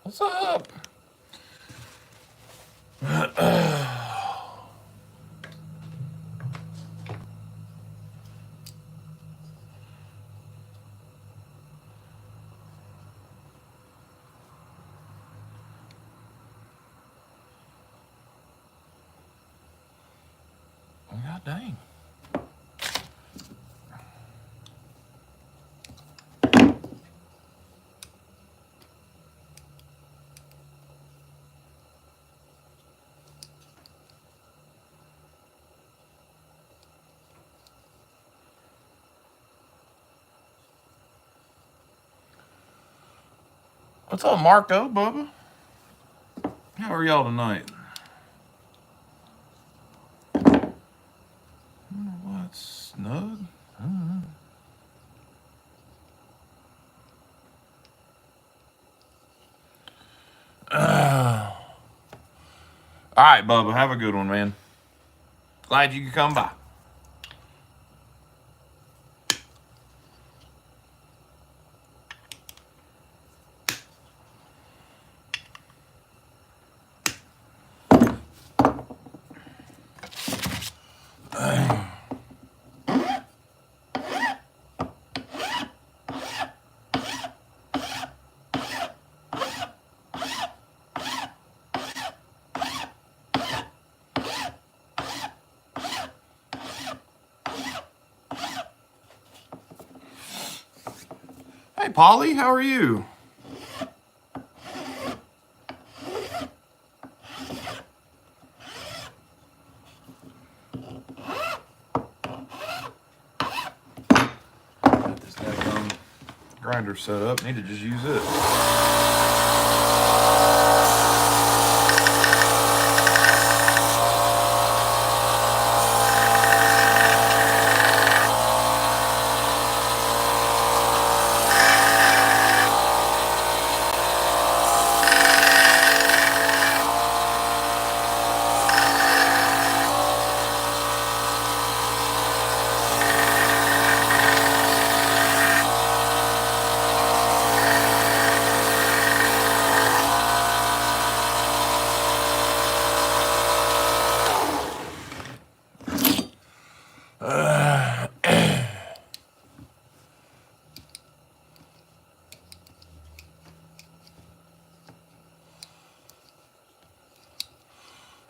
What's up? God dang. What's up, Marco, Bubba? How are y'all tonight? What's snug? All right, Bubba, have a good one, man. Glad you could come by. Hey, Polly, how are you? Got this daggone grinder set up. Need to just use it.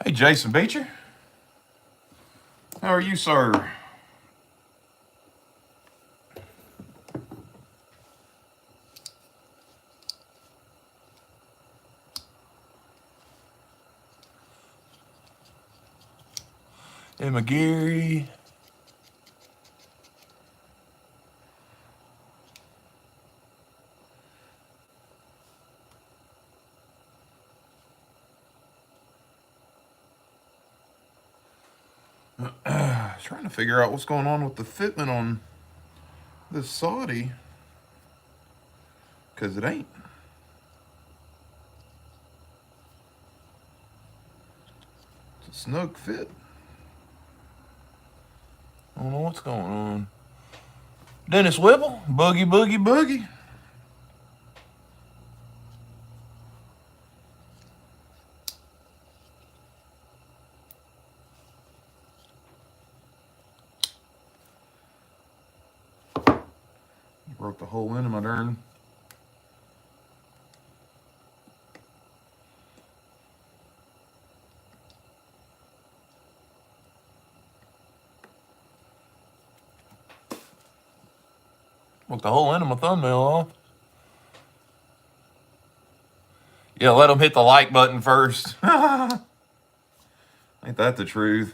Hey, Jason Beecher. How are you, sir? Emma Gary. Trying to figure out what's going on with the fitment on this Saudi, because it ain't. It's a snug fit. I don't know what's going on. Dennis Whipple, boogie, boogie, boogie. Broke the hole into my darn. Broke the hole into my thumbnail off. Yeah, let them hit the like button first. Ain't that the truth?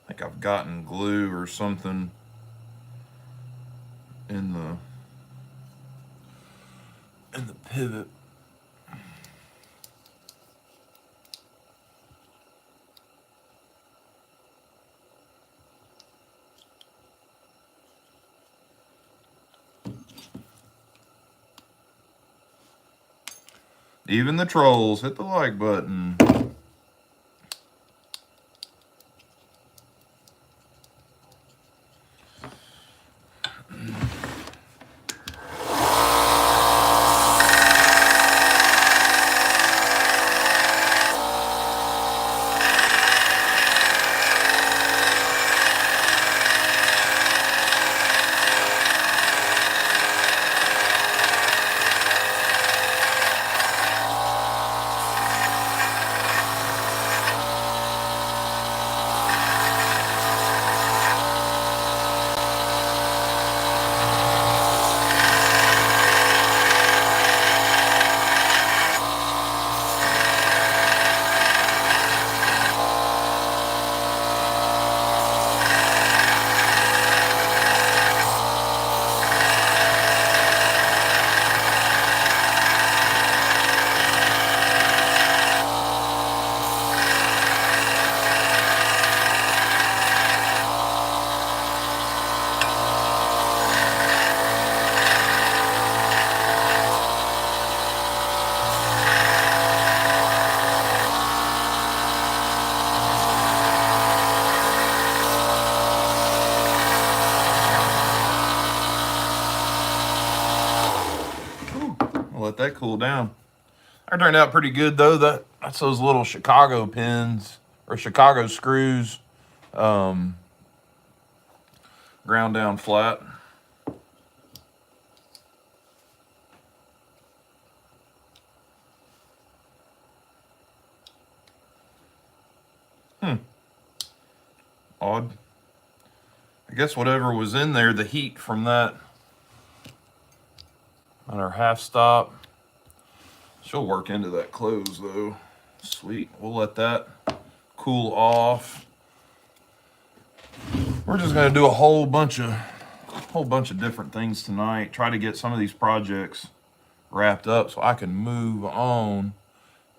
I think I've gotten glue or something in the pivot. Even the trolls hit the like button. that cool down. That turned out pretty good though. That's those little Chicago pins or Chicago screws, ground down flat. Odd. I guess whatever was in there, the heat from that on our half stop, she'll work into that close though. Sweet. We'll let that cool off. We're just gonna do a whole bunch of different things tonight. Try to get some of these projects wrapped up so I can move on.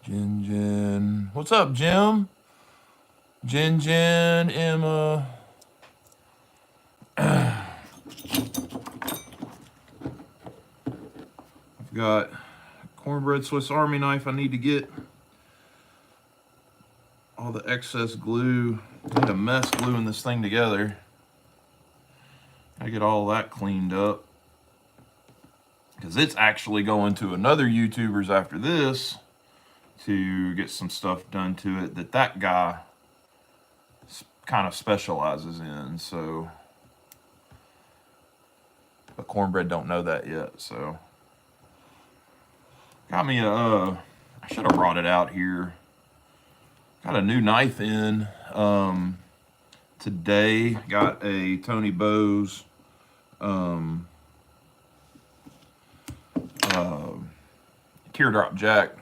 Jen. What's up, Jim? Jen, Emma. I've got cornbread Swiss Army knife I need to get. All the excess glue. I made a mess gluing this thing together. I get all that cleaned up. Because it's actually going to another YouTuber's after this to get some stuff done to it that guy kind of specializes in. So, but cornbread don't know that yet. So, got me I should have brought it out here. Got a new knife in today. Got a Tony Bowes teardrop jack.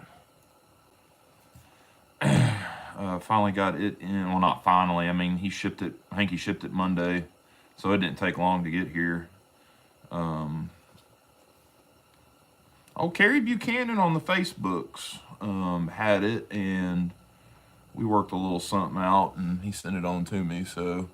Finally got it in. Well, not finally. I mean, he shipped it. I think he shipped it Monday, so it didn't take long to get here. Oh, Carrie Buchanan on the Facebooks had it, and we worked a little something out, and he sent it on to me. So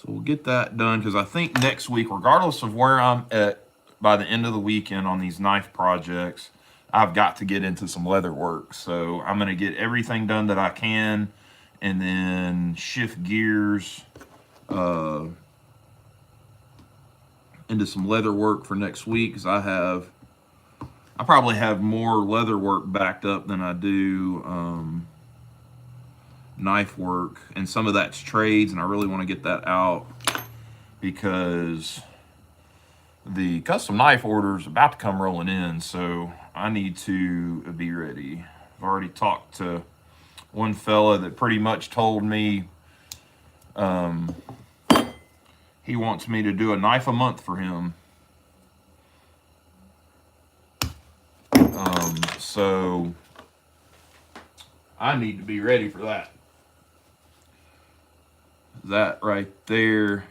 we'll get that done, because I think next week, regardless of where I'm at by the end of the weekend on these knife projects, I've got to get into some leather work. So I'm going to get everything done that I can, and then shift gears into some leather work for next week, because I probably have more leather work backed up than I do knife work, and some of that's trades, and I really want to get that out because the custom knife order is about to come rolling in, so I need to be ready. I've already talked to one fella that pretty much told me he wants me to do a knife a month for him. So I need to be ready for that. That right there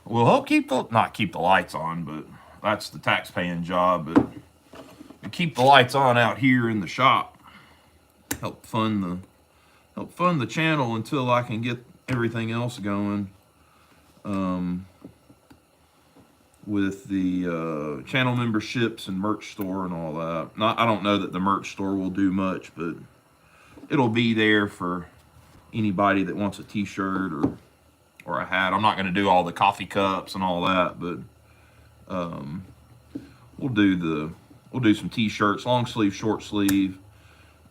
will help not keep the lights on, but that's the tax-paying job. But keep the lights on out here in the shop. Help fund the channel until I can get everything else going. With the channel memberships and merch store and all that. I don't know that the merch store will do much, but it'll be there for anybody that wants a t-shirt or a hat. I'm not going to do all the coffee cups and all that, but we'll do some t-shirts, long sleeve, short sleeve,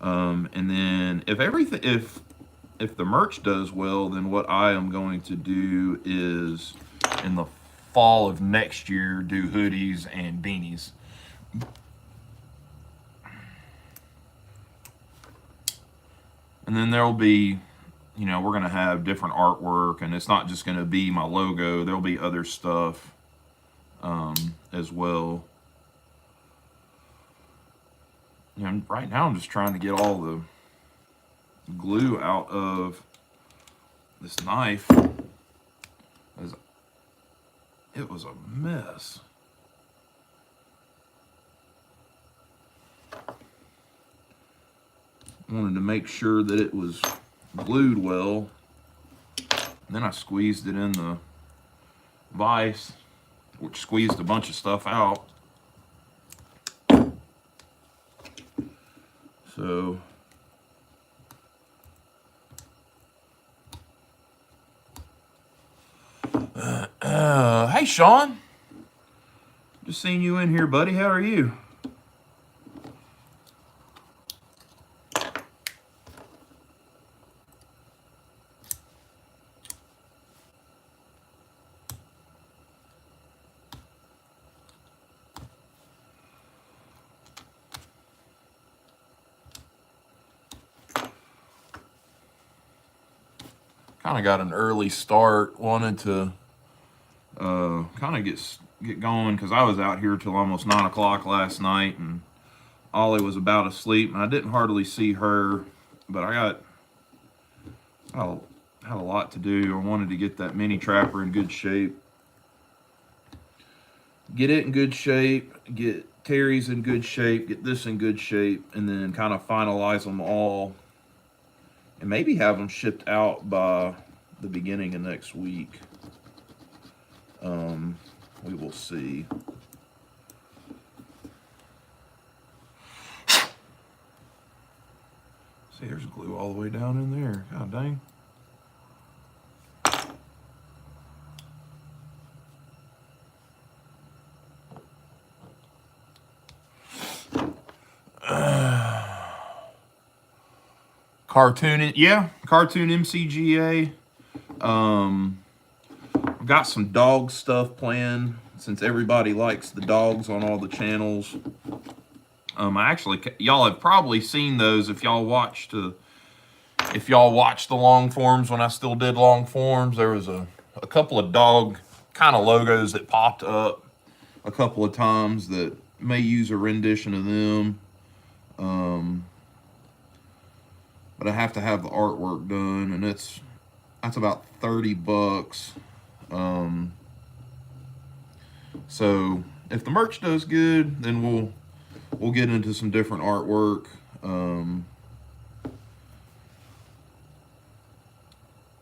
and then if the merch does well, then what I am going to do is in the fall of next year do hoodies and beanies. And then there'll be, we're going to have different artwork, and it's not just going to be my logo. There'll be other stuff as well. And right now I'm just trying to get all the glue out of this knife. It was a mess. Wanted to make sure that it was glued well. And then I squeezed it in the vise, which squeezed a bunch of stuff out. So Hey, Sean. Just seen you in here, buddy. How are you? Kind of got an early start. Wanted to kind of get going because I was out here till almost 9 o'clock last night, and Ollie was about asleep, and I didn't hardly see her. But I had a lot to do. I wanted to get that mini trapper in good shape, get it in good shape, get Terry's in good shape, get this in good shape, and then kind of finalize them all, and maybe have them shipped out by the beginning of next week. We will see. See, there's glue all the way down in there. God dang. Cartoon MCGA. I've got some dog stuff planned since everybody likes the dogs on all the channels. Y'all have probably seen those if y'all watched the long forms when I still did long forms. There was a couple of dog kind of logos that popped up a couple of times that may use a rendition of them. But I have to have the artwork done, and that's about $30. So if the merch does good, then we'll get into some different artwork.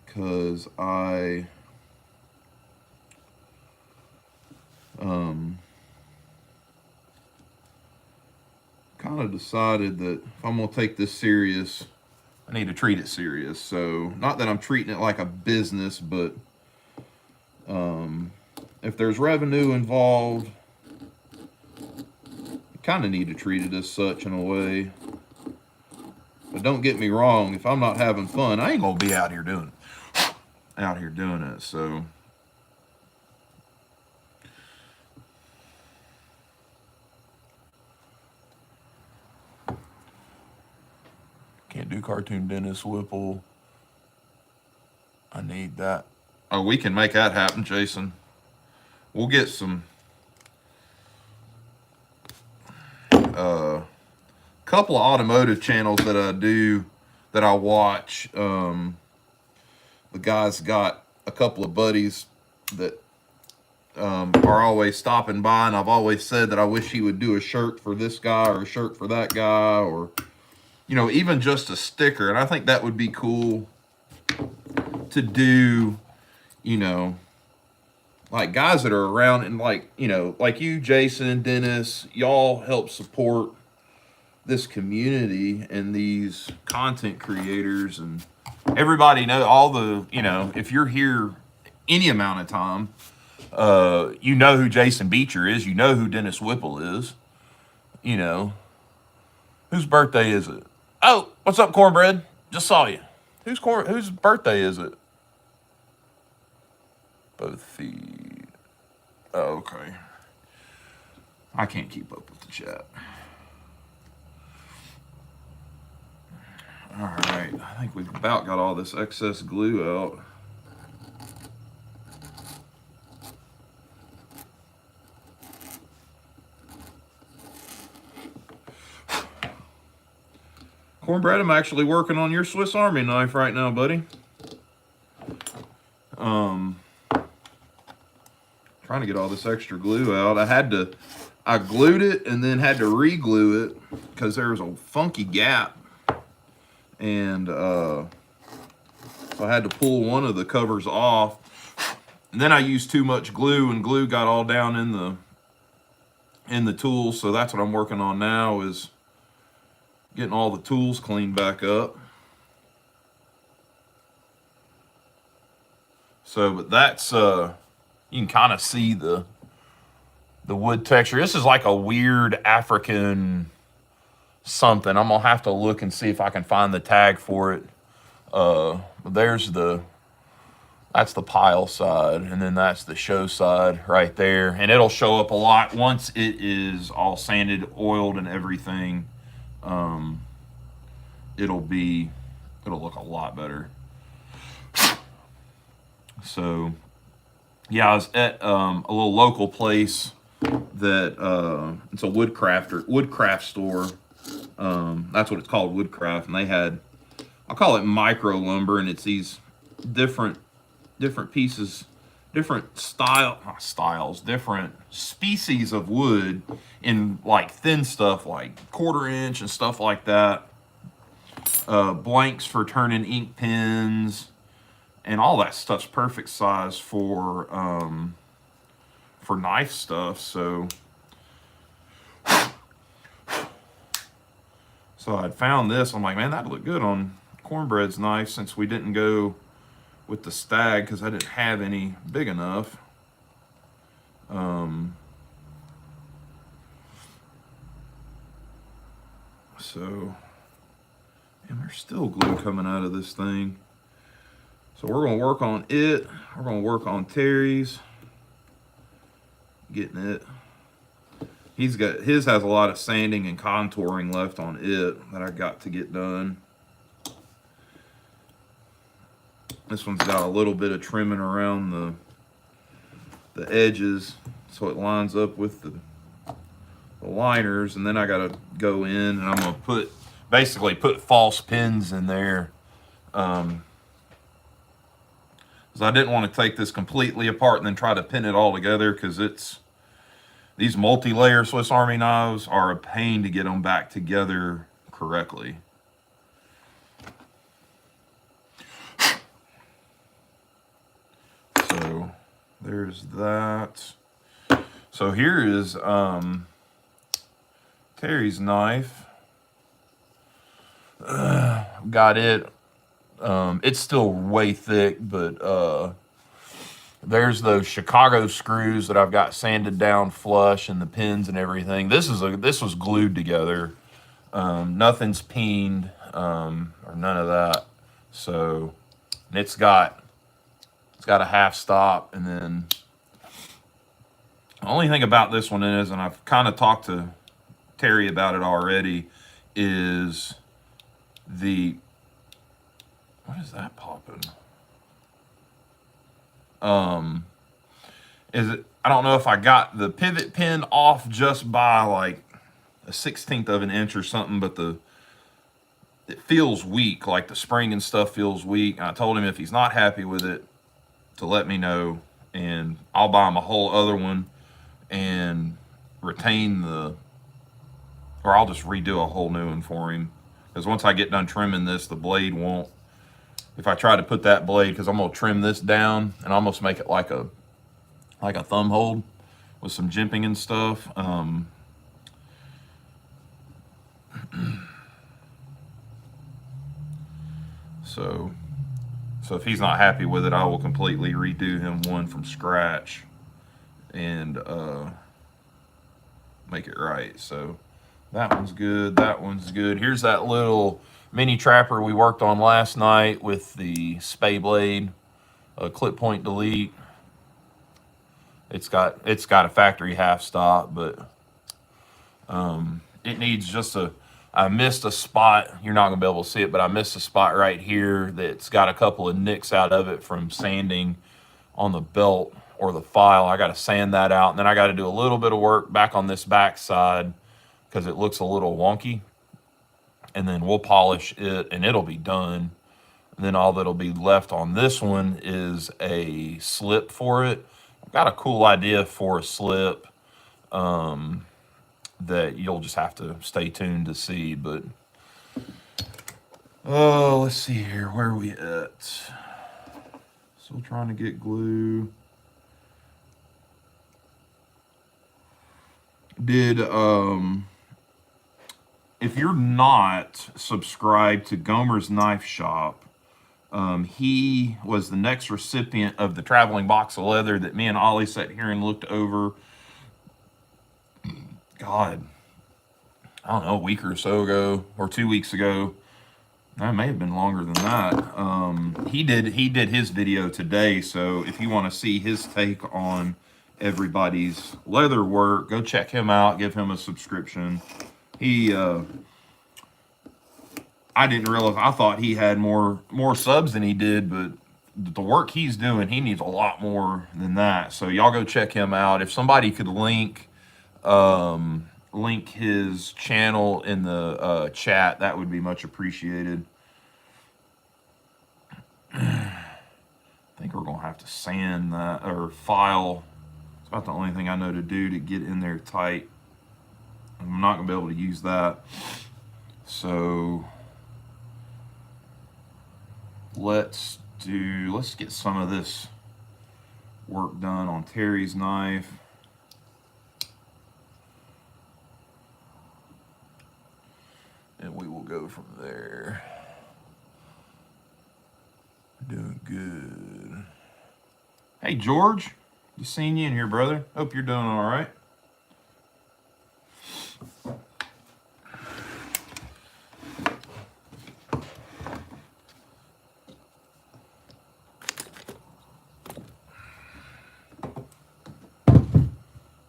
Because I kind of decided that if I'm going to take this serious, I need to treat it serious. So not that I'm treating it like a business, but if there's revenue involved, you kind of need to treat it as such in a way. But don't get me wrong, if I'm not having fun, I ain't gonna be out here doing it. So can't do cartoon Dennis Whipple. I need that. Oh, we can make that happen, Jason. We'll get some couple of automotive channels that I watch. The guy's got a couple of buddies that are always stopping by, and I've always said that I wish he would do a shirt for this guy or a shirt for that guy, or even just a sticker. And I think that would be cool to do, like guys that are around, and like you, Jason, Dennis, y'all help support this community and these content creators, and everybody know all the, if you're here any amount of time, you know who Jason Beecher is, you know who Dennis Whipple is, whose birthday is it? Oh, what's up, Cornbread? Just saw you. Whose birthday is it? Both feed. Oh, okay. I can't keep up with the chat. All right, I think we've about got all this excess glue out. Cornbread, I'm actually working on your Swiss Army knife right now, buddy. Trying to get all this extra glue out. I glued it and then had to re-glue it because there was a funky gap. And so I had to pull one of the covers off. And then I used too much glue, and glue got all down in the tools. So that's what I'm working on now, is getting all the tools cleaned back up. So, but that's You can kind of see the wood texture. This is like a weird African something. I'm gonna have to look and see if I can find the tag for it. That's the pile side, and then that's the show side right there. And it'll show up a lot once it is all sanded, oiled, and everything. It'll look a lot better. So, yeah, I was at a little local place that it's a woodcraft store. That's what it's called, woodcraft, and they had, I'll call it micro lumber, and it's these different pieces, different different species of wood in like thin stuff, like 1/4 inch and stuff like that. Blanks for turning ink pens, and all that stuff's perfect size for knife stuff. So I'd found this. I'm like, man, that'd look good on Cornbread's knife, since we didn't go with the Stag because I didn't have any big enough. So, and there's still glue coming out of this thing. So we're gonna work on it. We're gonna work on Terry's, getting it. His has a lot of sanding and contouring left on it that I got to get done. This one's got a little bit of trimming around the edges so it lines up with the liners, and then I gotta go in and I'm gonna basically put false pins in there, because I didn't want to take this completely apart and then try to pin it all together, because these multi-layer Swiss Army knives are a pain to get them back together correctly. So there's that. So here is Terry's knife. Got it. It's still way thick, but there's those Chicago screws that I've got sanded down flush, and the pins and everything. This was glued together. Nothing's peened, or none of that. So, and it's got a half stop, and then the only thing about this one is, and I've kind of talked to Terry about it already, is what is that popping? I don't know if I got the pivot pin off just by like a 1/16 of an inch or something, but it feels weak, like the spring and stuff feels weak. And I told him if he's not happy with it to let me know, and I'll buy him a whole other one and retain or I'll just redo a whole new one for him. Because once I get done trimming this, the blade won't, if I try to put that blade, because I'm gonna trim this down and almost make it like a thumb hold with some jimping and stuff. So if he's not happy with it, I will completely redo him one from scratch and make it right. So that one's good. That one's good. Here's that little mini trapper we worked on last night with the spay blade, clip point delete. It's got a factory half stop, but it needs just I missed a spot. You're not gonna be able to see it, but I missed a spot right here that's got a couple of nicks out of it from sanding on the belt or the file. I got to sand that out, and then I got to do a little bit of work back on this back side because it looks a little wonky, and then we'll polish it and it'll be done. And then all that'll be left on this one is a slip for it. I've got a cool idea for a slip that you'll just have to stay tuned to see. But oh, let's see here, where are we at? Still trying to get glue. If you're not subscribed to Gomer's Knife Shop, He was the next recipient of the traveling box of leather that me and Ollie sat here and looked over. God, I don't know, a week or so ago, or 2 weeks ago. That may have been longer than that. He did his video today, so if you want to see his take on everybody's leather work, go check him out. Give him a subscription. I didn't realize. I thought he had more subs than he did, but the work he's doing, he needs a lot more than that. So y'all go check him out. If somebody could link his channel in the chat, that would be much appreciated. I think we're gonna have to sand that or file. It's about the only thing I know to do to get in there tight. I'm not gonna be able to use that. So let's get some of this work done on Terry's knife. And we will go from there. Doing good. Hey, George. Just seen you in here, brother. Hope you're doing all right.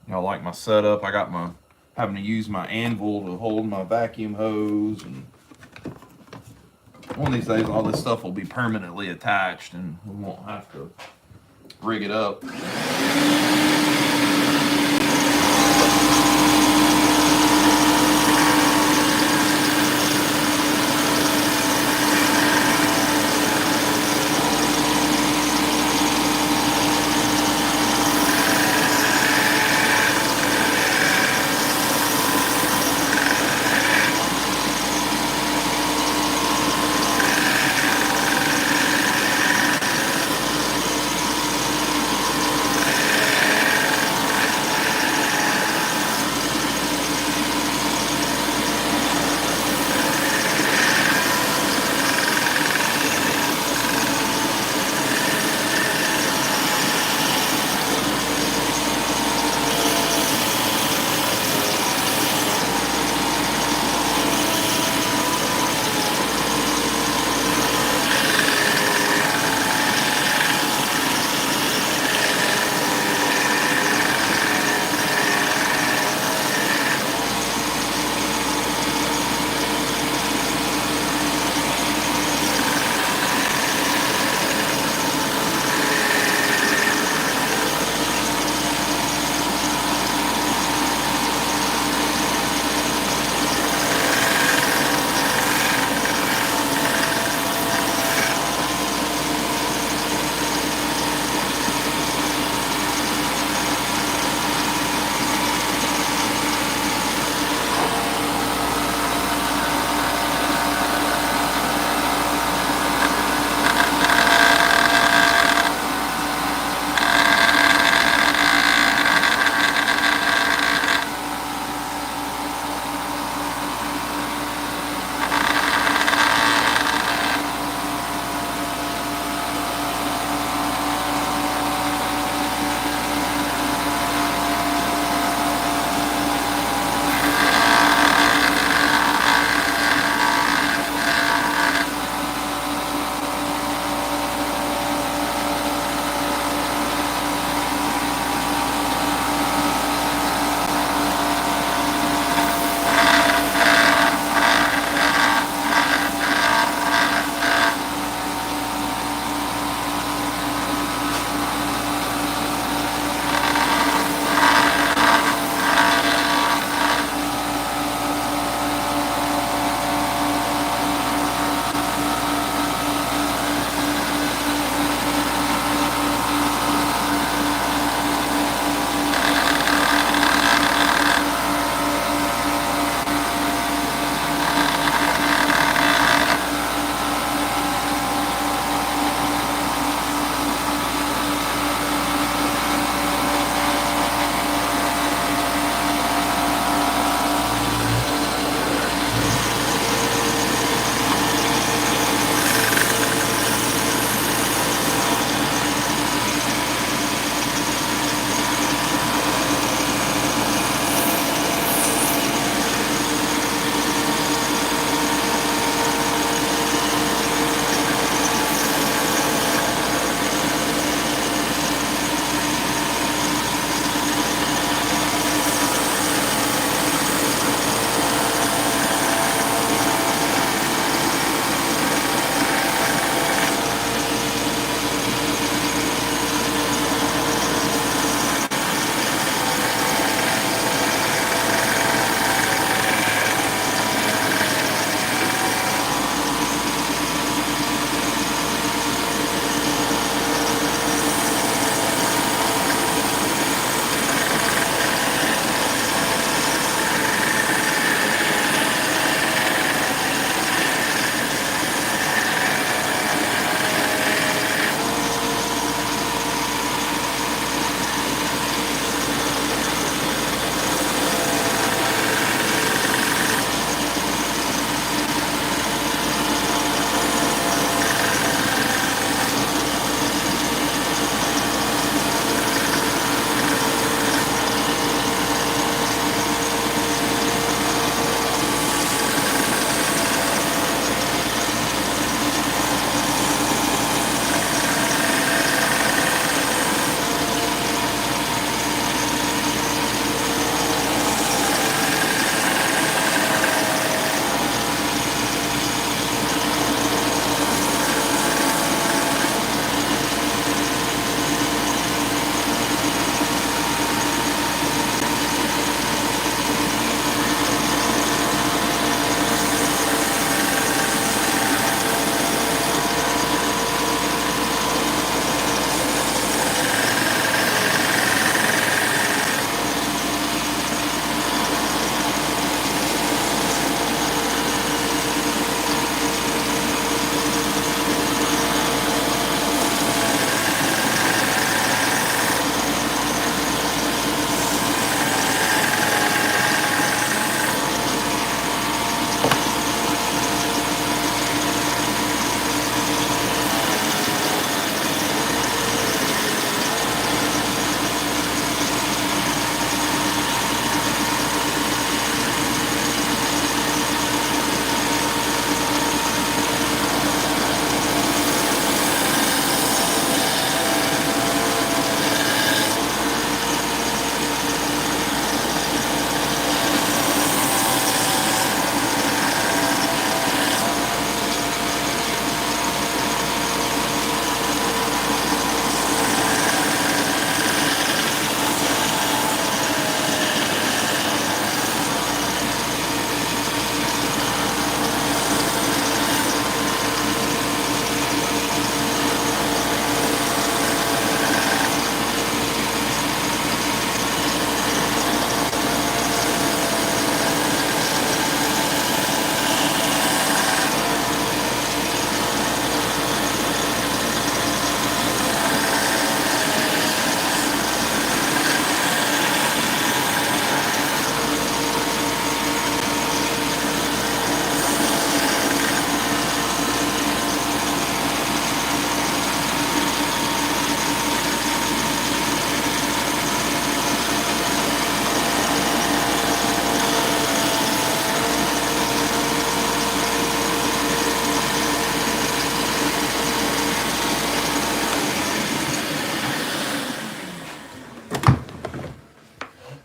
Y'all like my setup? I got having to use my anvil to hold my vacuum hose, and one of these days all this stuff will be permanently attached and we won't have to rig it up.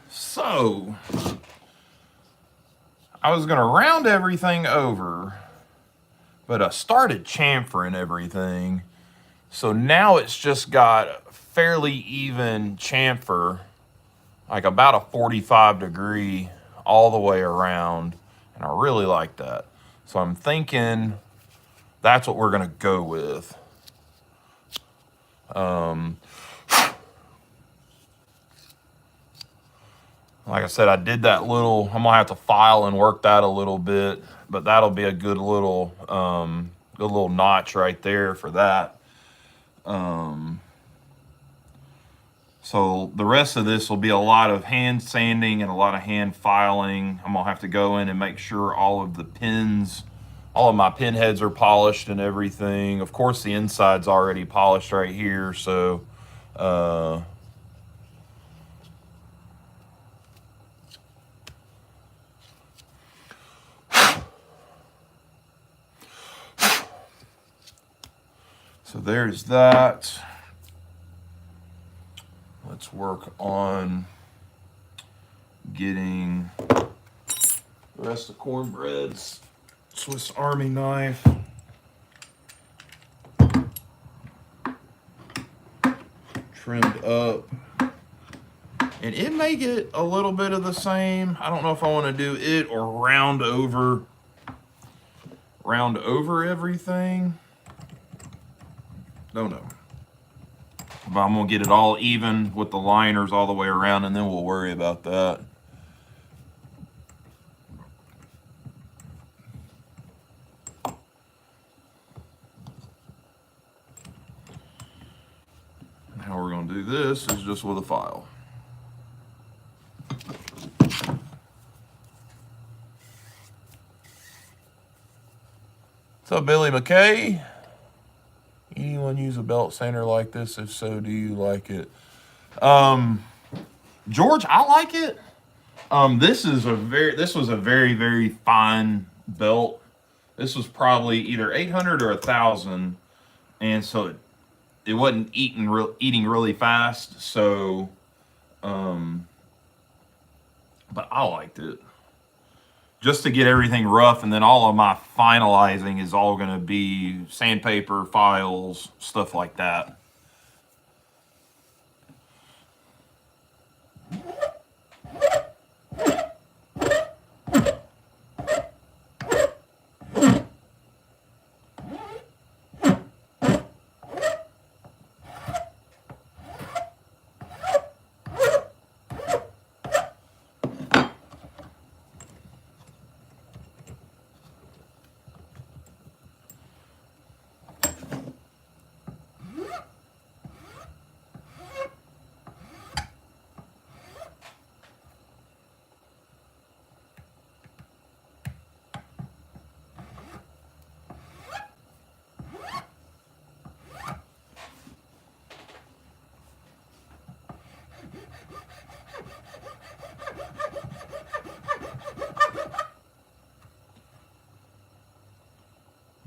So I was gonna round everything over, but I started chamfering everything. So now it's just got fairly even chamfer, like about a 45 degree all the way around. And I really like that. So I'm thinking that's what we're gonna go with. Like I said, I did that little, I'm gonna have to file and work that a little bit, but that'll be a good little notch right there for that. So the rest of this will be a lot of hand sanding and a lot of hand filing. I'm gonna have to go in and make sure all of the pins, all of my pin heads are polished and everything. Of course, the inside's already polished right here, so so there's that. Let's work on getting the rest of cornbread's Swiss Army knife. Trimmed up. And it may get a little bit of the same. I don't know if I want to do it or round over everything. Don't know. But I'm gonna get it all even with the liners all the way around, and then we'll worry about that. And how we're gonna do this is just with a file. What's up, Billy McKay? Anyone use a belt sander like this? If so, do you like it? George, I like it. This was a very, very fine belt. This was probably either 800 or 1,000, and so it wasn't eating really fast. So, but I liked it. Just to get everything rough, and then all of my finalizing is all going to be sandpaper, files, stuff like that.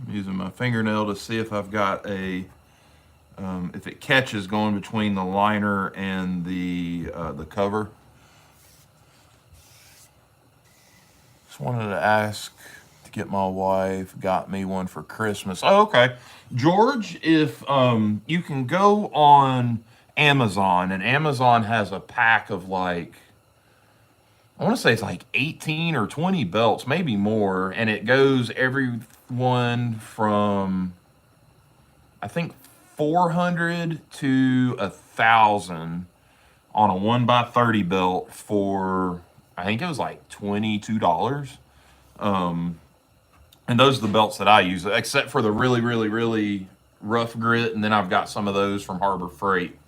I'm using my fingernail to see if I've got if it catches going between the liner and the cover. Just wanted to ask to get my wife got me one for Christmas. Oh, okay. George, if you can go on Amazon, and Amazon has a pack of like, I want to say it's like 18 or 20 belts, maybe more, and it goes every one from, I think, 400 to 1,000 on a 1x30 belt for, I think it was like $22. And those are the belts that I use, except for the really, really, really rough grit, and then I've got some of those from Harbor Freight.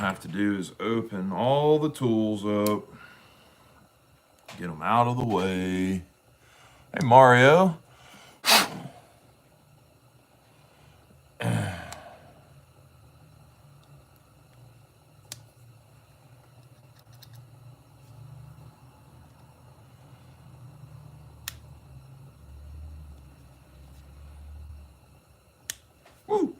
have to do is open all the tools up, get them out of the way. Hey, Mario. Woo.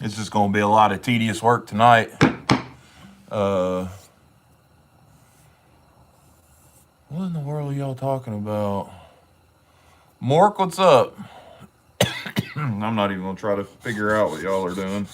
It's just going to be a lot of tedious work tonight. What in the world are y'all talking about? Mork, what's up? I'm not even going to try to figure out what y'all are doing.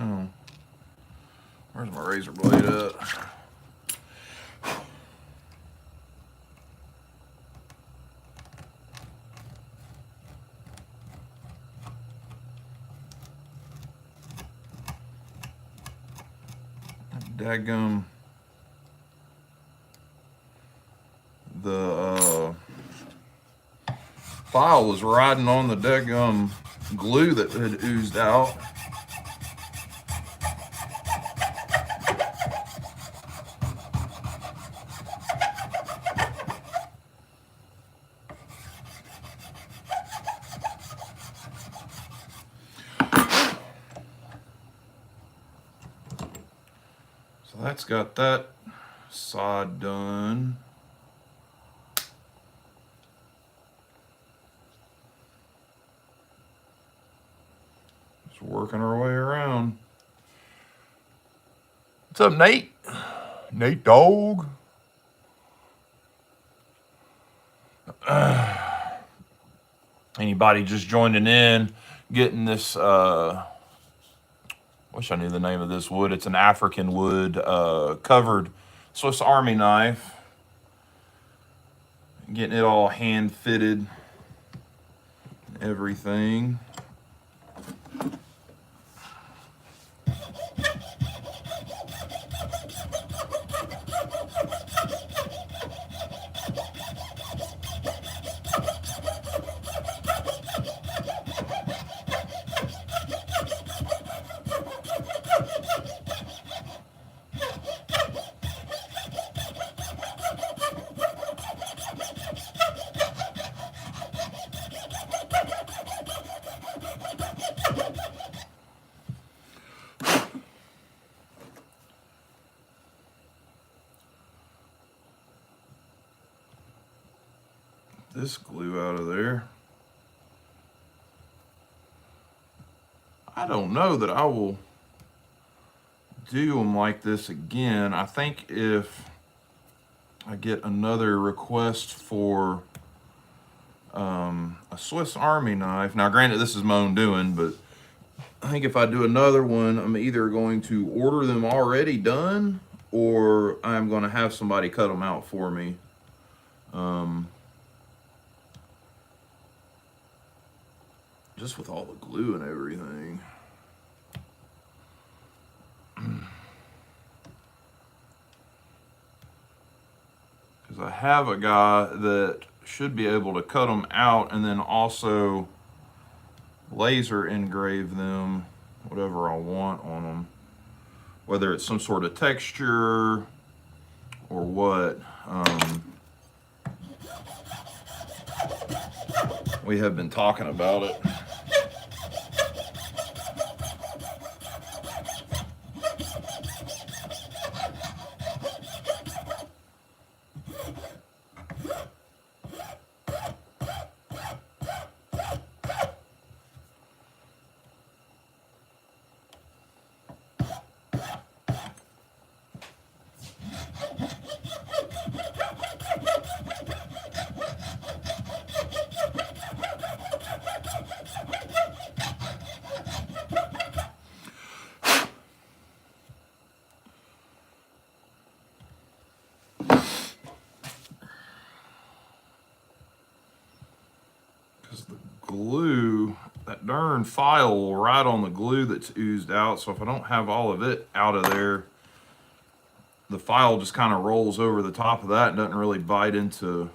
Oh, where's my razor blade at? Daggum. The file was riding on the daggum glue that had oozed out. So that's got that side done. Just working our way around. What's up, Nate? Nate Dog. Anybody just joining in, getting this, wish I knew the name of this wood. It's an African wood covered Swiss Army knife. Getting it all hand fitted, everything. This glue out of there. I don't know that I will do them like this again. I think if I get another request for a Swiss Army knife, now granted this is my own doing, but I think if I do another one, I'm either going to order them already done or I'm going to have somebody cut them out for me. Just with all the glue and everything. Because I have a guy that should be able to cut them out and then also laser engrave them, whatever I want on them. Whether it's some sort of texture or what. We have been talking about it. Because the glue, that darn file will ride on the glue that's oozed out. So if I don't have all of it out of there, the file just kind of rolls over the top of that and doesn't really bite into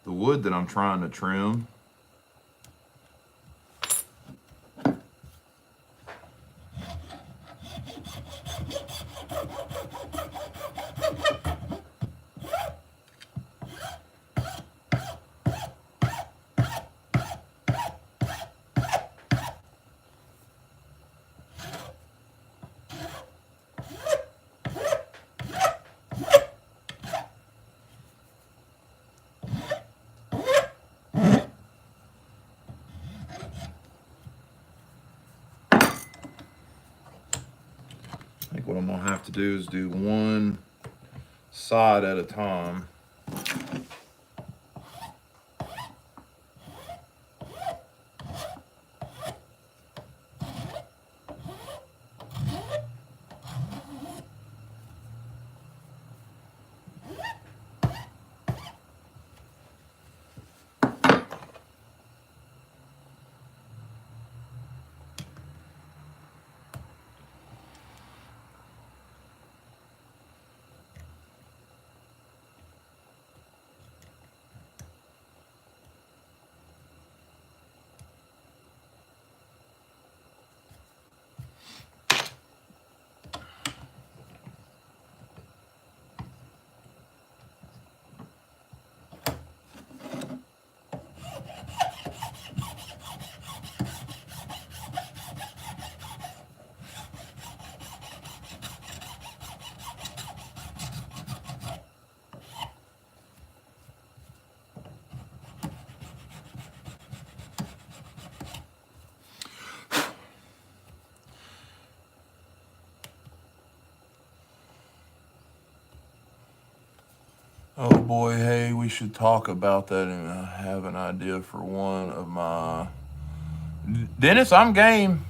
the wood that I'm trying to trim. I think what I'm gonna have to do is do one side at a time. Oh boy, hey, we should talk about that, and I have an idea for one of my... Dennis, I'm game.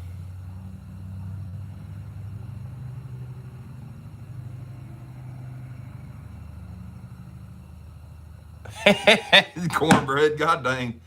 Cornbread, god dang.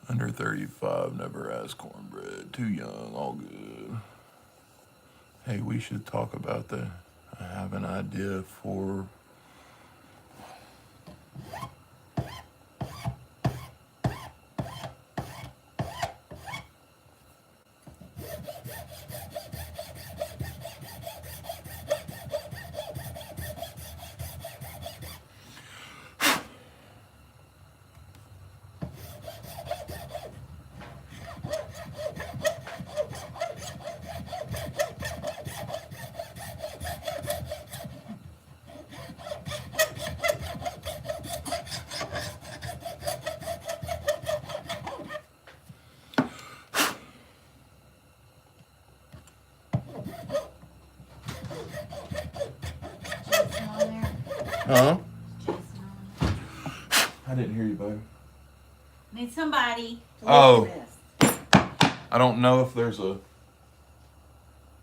Under 35, never asked cornbread. Too young, all good. Hey, we should talk about that. I have an idea for... Huh? I didn't hear you, babe. Need somebody to Oh. look at this. I don't know if there's a...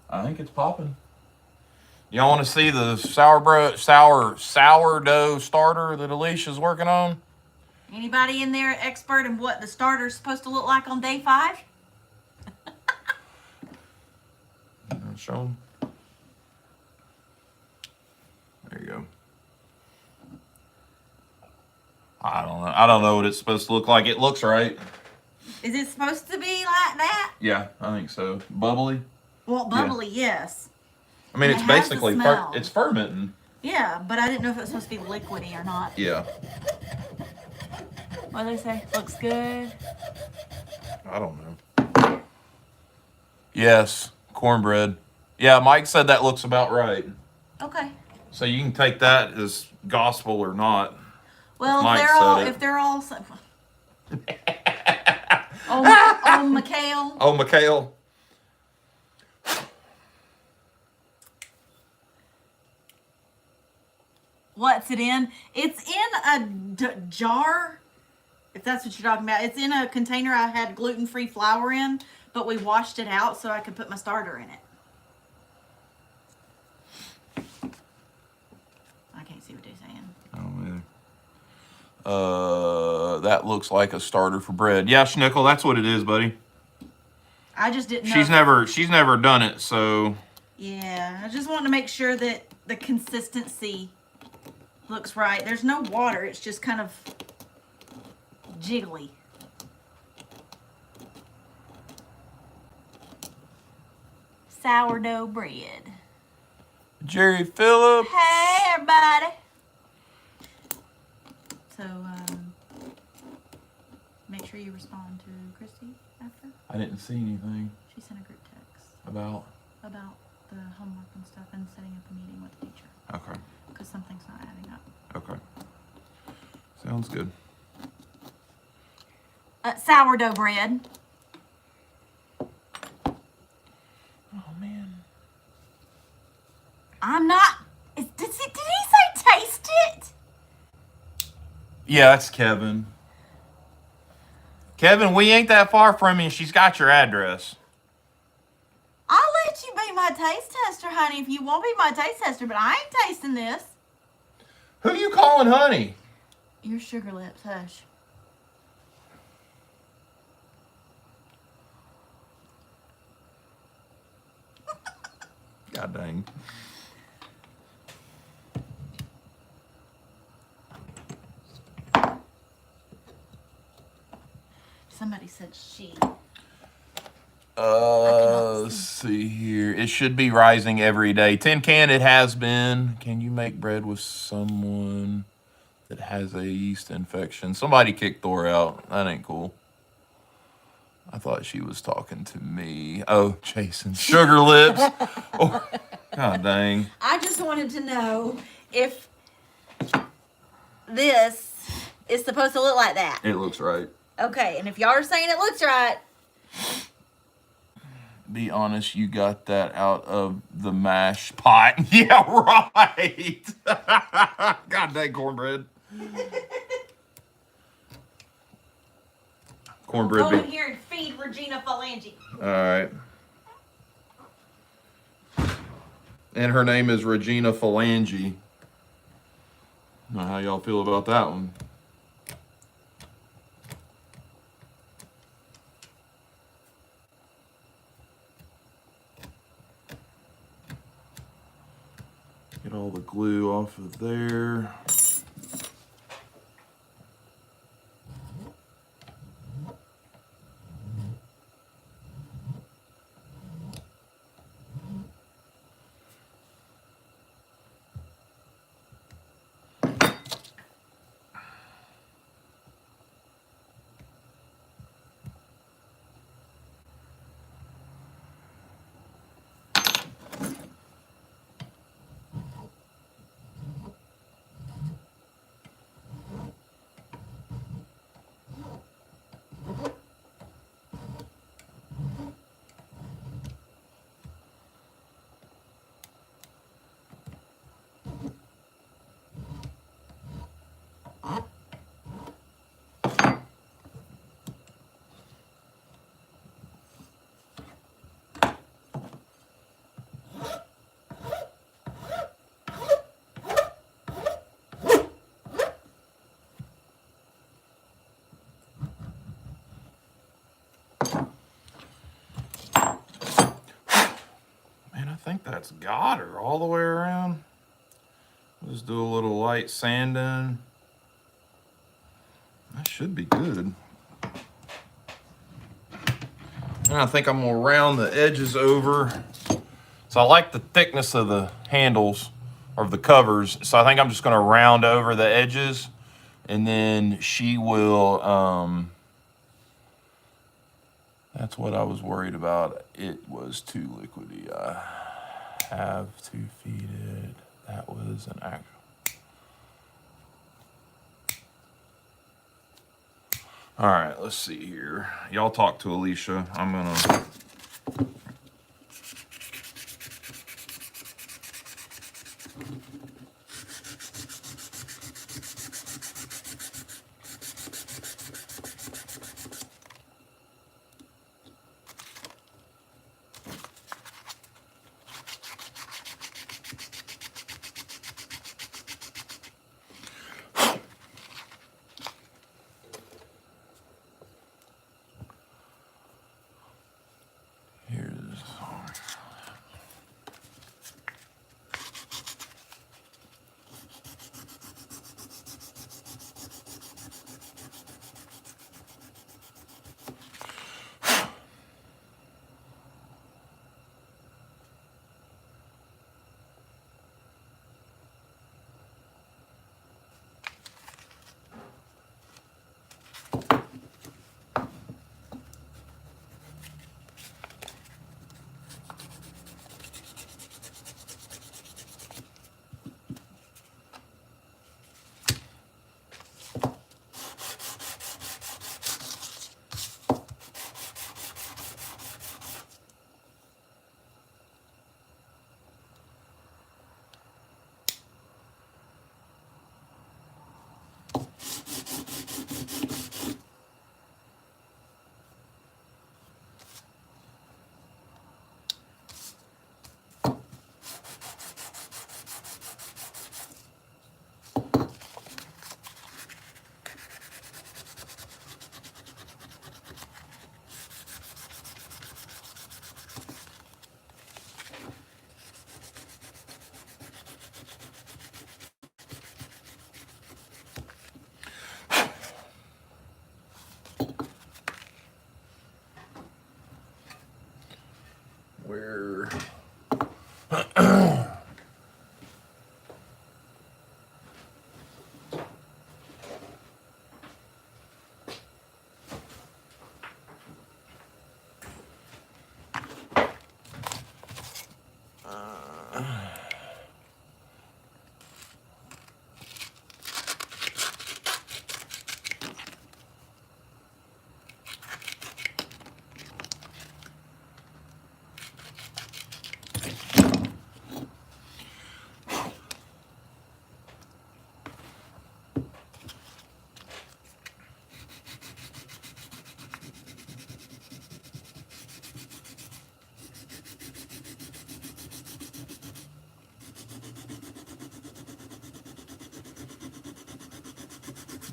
I think it's popping. Y'all want to see the sourdough starter that Alicia's working on? Anybody in there expert in what the starter's supposed to look like on day 5? Show them. There you go. I don't know what it's supposed to look like. It looks right. Is it supposed to be like that? Yeah, I think so. Bubbly. Well, bubbly, yes. I mean, And it's it has basically the smell. it's fermenting. Yeah, but I didn't know if it was supposed to be liquidy or not. Yeah. What do they say? Looks good. I don't know. Yes, cornbread. Yeah, Mike said that looks about right. Okay. So you can take that as gospel or not. Well, if they're all oh, Mikhail. Oh, Mikhail. What's it in? It's in a jar, if that's what you're talking about. It's in a container I had gluten-free flour in, but we washed it out so I could put my starter in it. I can't see what they're saying. Oh, yeah. That looks like a starter for bread. Yeah, Schnickel, that's what it is, buddy. I just didn't know. She's never done it, so... Yeah, I just wanted to make sure that the consistency looks right. There's no water. It's just kind of jiggly. Sourdough bread. Jerry Phillips. Hey, everybody. So, make sure you respond to Christy after. I didn't see anything She sent a group text about... about the homework and stuff and setting up a meeting with the teacher. Okay. Because something's not adding up. Okay. Sounds good. Sourdough bread. Oh, man. I'm not... Did he say taste it? Yeah, that's Kevin. Kevin, we ain't that far from you. She's got your address. I'll let you be my taste tester, honey, if you won't be my taste tester, but I ain't tasting this. Who you calling honey? Your sugar lips, hush. God dang. Somebody said she. Let's see here. It should be rising every day. Tin Can, it has been. Can you make bread with someone that has a yeast infection? Somebody kicked Thor out. That ain't cool. I thought she was talking to me. Oh, Jason. Sugar lips. Oh, God dang. I just wanted to know if this is supposed to look like that. It looks right. Okay, and if y'all are saying it looks right. Be honest, you got that out of the mash pot. Yeah, right. God dang cornbread. Cornbread. Go in here and feed Regina Phalange. All right. And her name is Regina Phalange. I don't know how y'all feel about that one. Get all the glue off of there. I think that's got her all the way around. Just do a little light sanding. That should be good. And I think I'm gonna round the edges over. So I like the thickness of the handles or the covers. So I think I'm just gonna round over the edges, and then she will, that's what I was worried about. It was too liquidy. I have to feed it. That was an actual. All right, let's see here. Y'all talk to Alicia. I'm gonna. Here's Where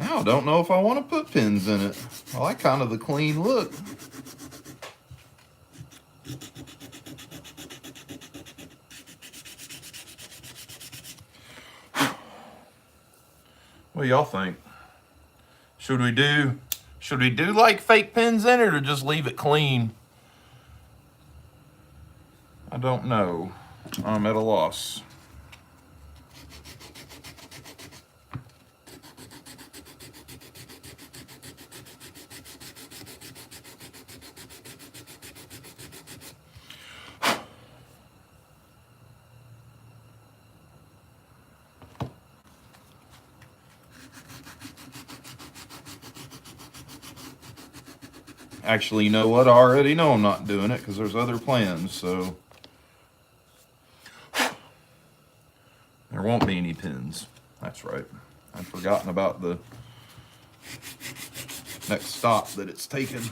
I don't know if I want to put pins in it. I like kind of the clean look. What do y'all think? Should we do like fake pins in it or just leave it clean? I don't know. I'm at a loss. Actually, you know what? I already know I'm not doing it because there's other plans, so there won't be any pins. That's right. I'd forgotten about the next stop that it's taken.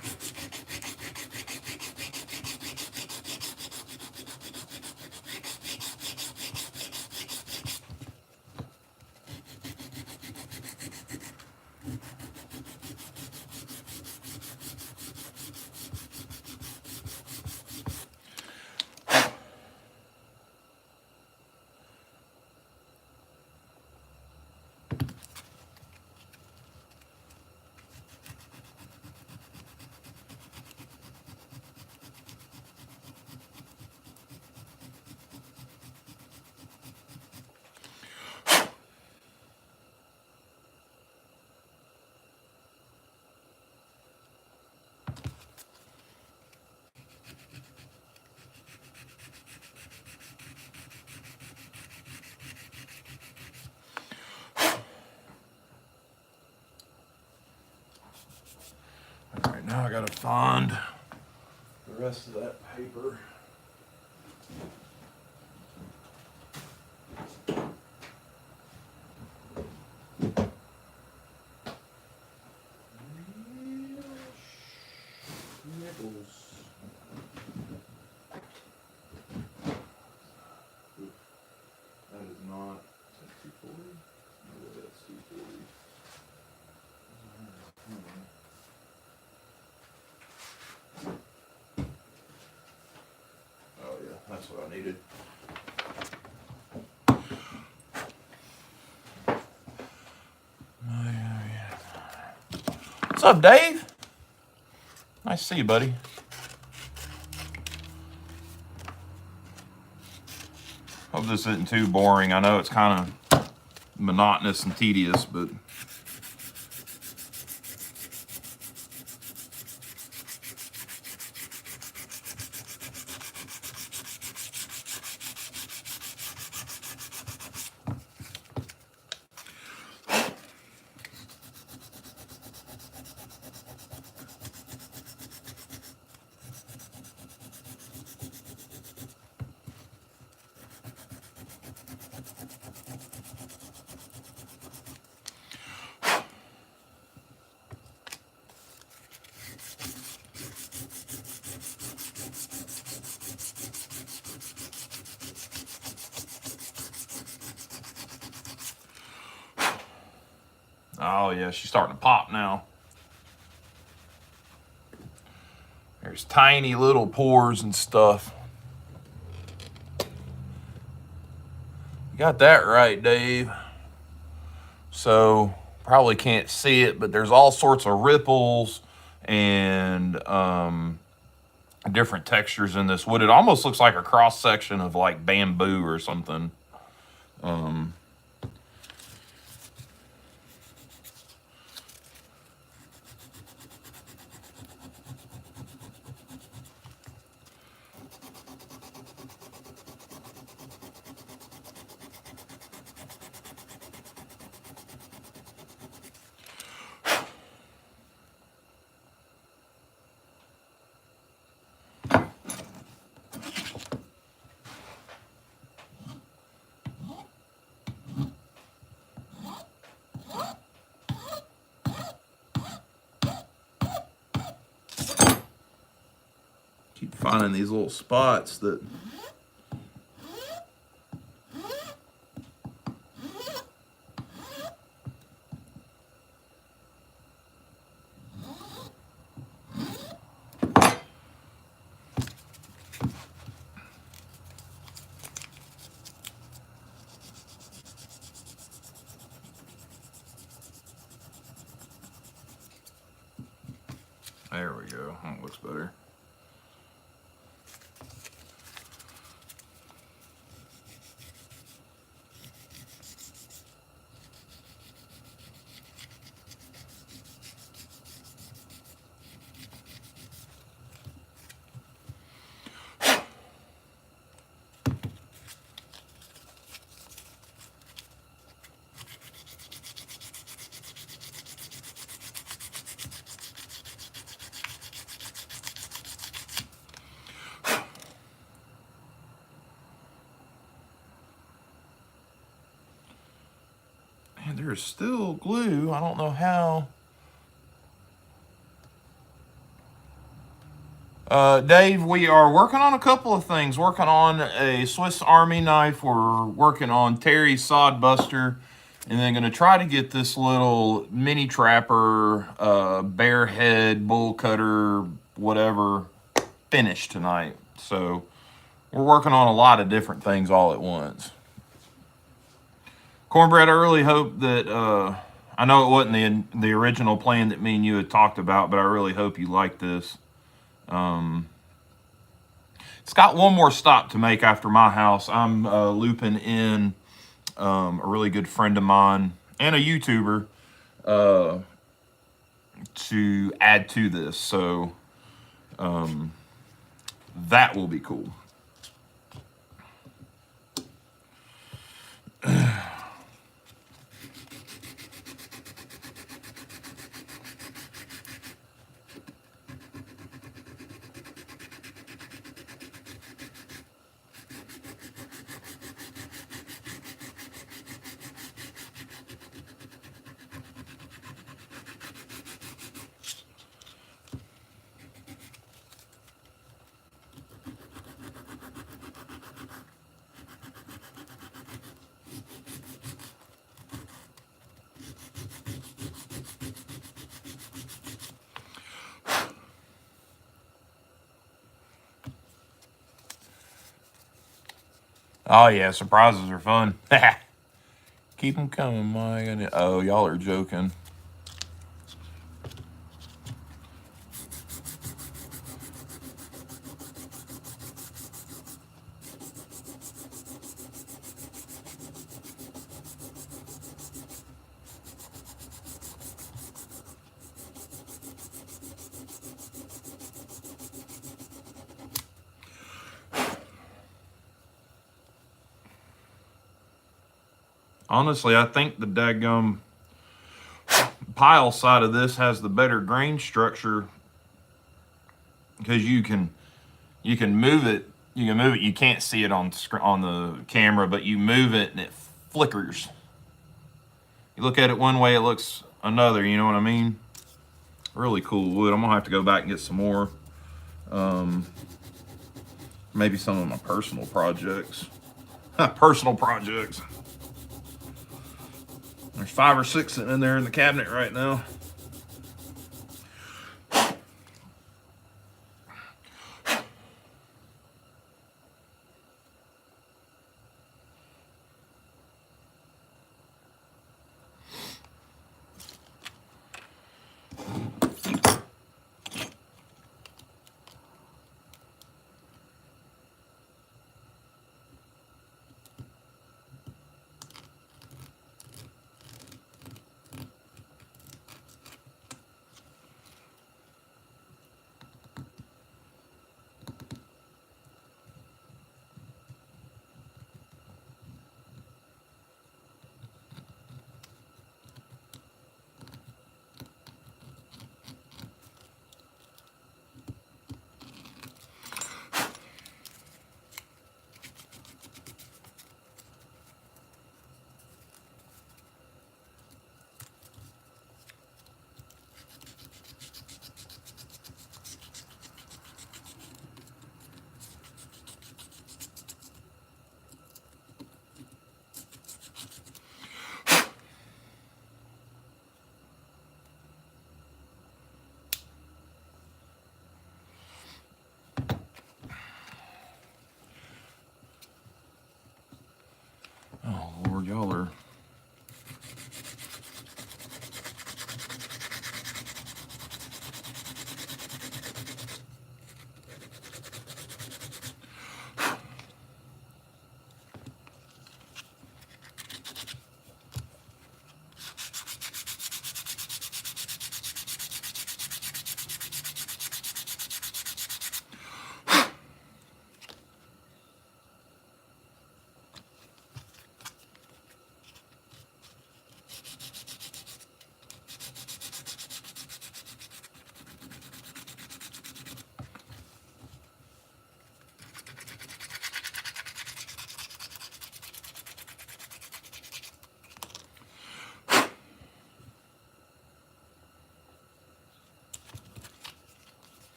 All right, now I gotta find the rest of that paper. That is not, is that 240? No, that's 240. Oh yeah, that's what I needed. What's up, Dave? Nice to see you, buddy. Hope this isn't too boring. I know it's kind of monotonous and tedious, but oh yeah, she's starting to pop now. There's tiny little pores and stuff. You got that right, Dave. So probably can't see it, but there's all sorts of ripples and different textures in this wood. It almost looks like a cross section of like bamboo or something. Keep finding these little spots that there we go. That looks better. And there's still glue. I don't know how. Dave, we are working on a couple of things. Working on a Swiss Army knife. We're working on Terry's sodbuster. And then going to try to get this little mini trapper, bear head, bull cutter, whatever, finished tonight. So we're working on a lot of different things all at once. Cornbread, I really hope that, I know it wasn't the original plan that me and you had talked about, but I really hope you like this. It's got one more stop to make after my house. I'm looping in a really good friend of mine and a YouTuber to add to this. So that will be cool. Oh yeah, surprises are fun. Keep them coming, Mike. Oh, y'all are joking. Honestly, I think the daggum pile side of this has the better grain structure because you can move it. You can move it. You can't see it on the camera, but you move it and it flickers. You look at it one way, it looks another. You know what I mean? Really cool wood. I'm gonna have to go back and get some more. Maybe some of my personal projects. Personal projects. There's 5 or 6 sitting in there in the cabinet right now.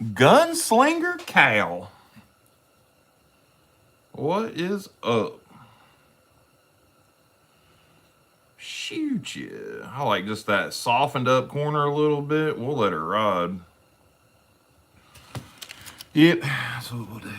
Gunslinger Cal. What is up? Shoot, yeah. I like just that softened up corner a little bit. We'll let her ride. Yep, that's what we'll do.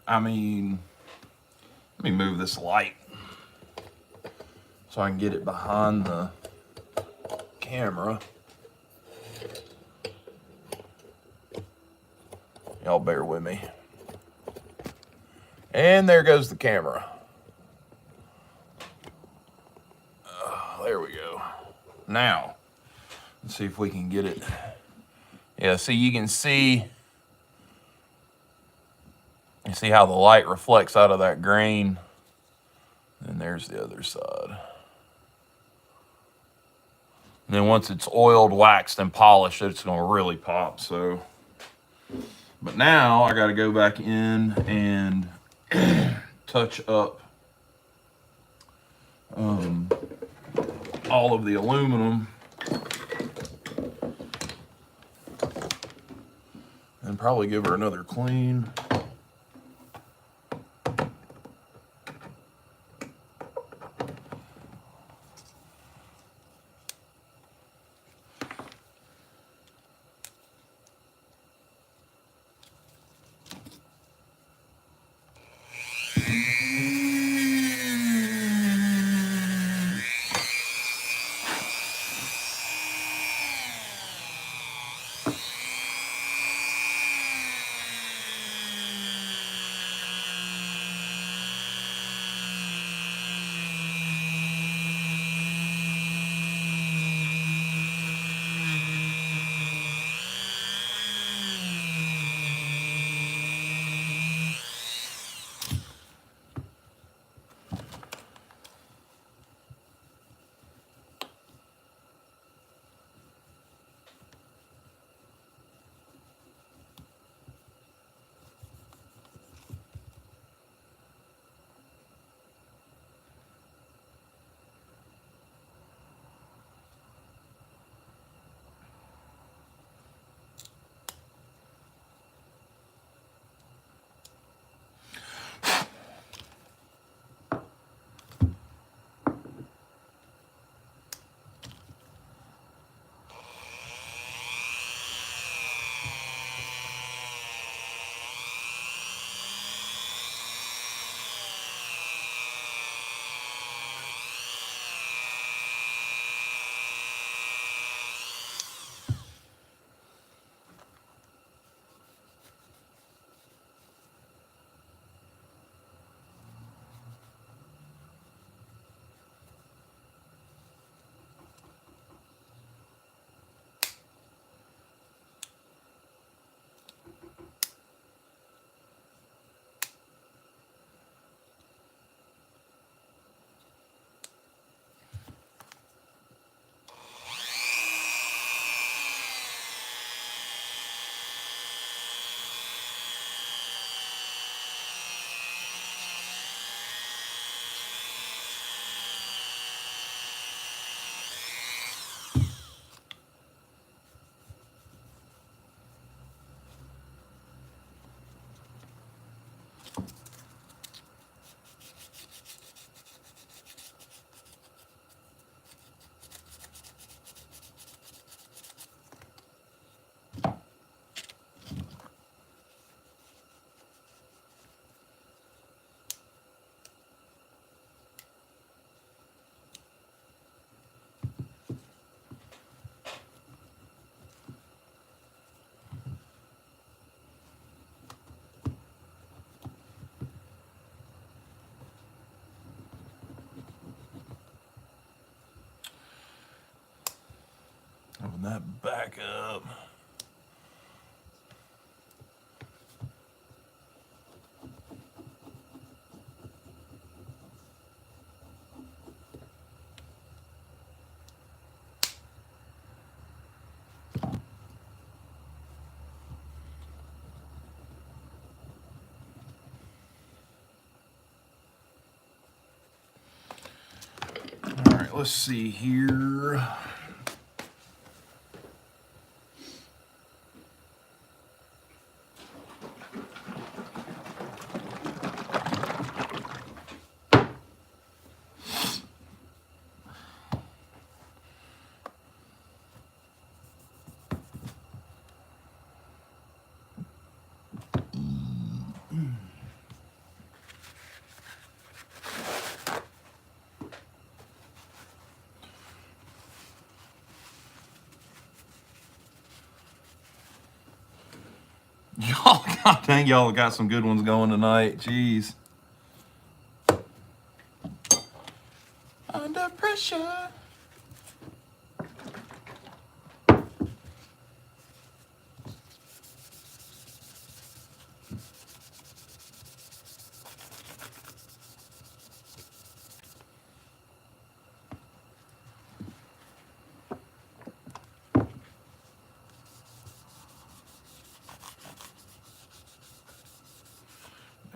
I mean, let me move this light so I can get it behind the camera. Y'all bear with me. And there goes the camera. There we go. Now, let's see if we can get it. Yeah, see, you can see how the light reflects out of that grain. And there's the other side. And then once it's oiled, waxed, and polished, it's going to really pop. So, but now I got to go back in and touch up all of the aluminum and probably give her another clean. that back up. All right, let's see here. Y'all, god dang, y'all got some good ones going tonight. Jeez. Under pressure.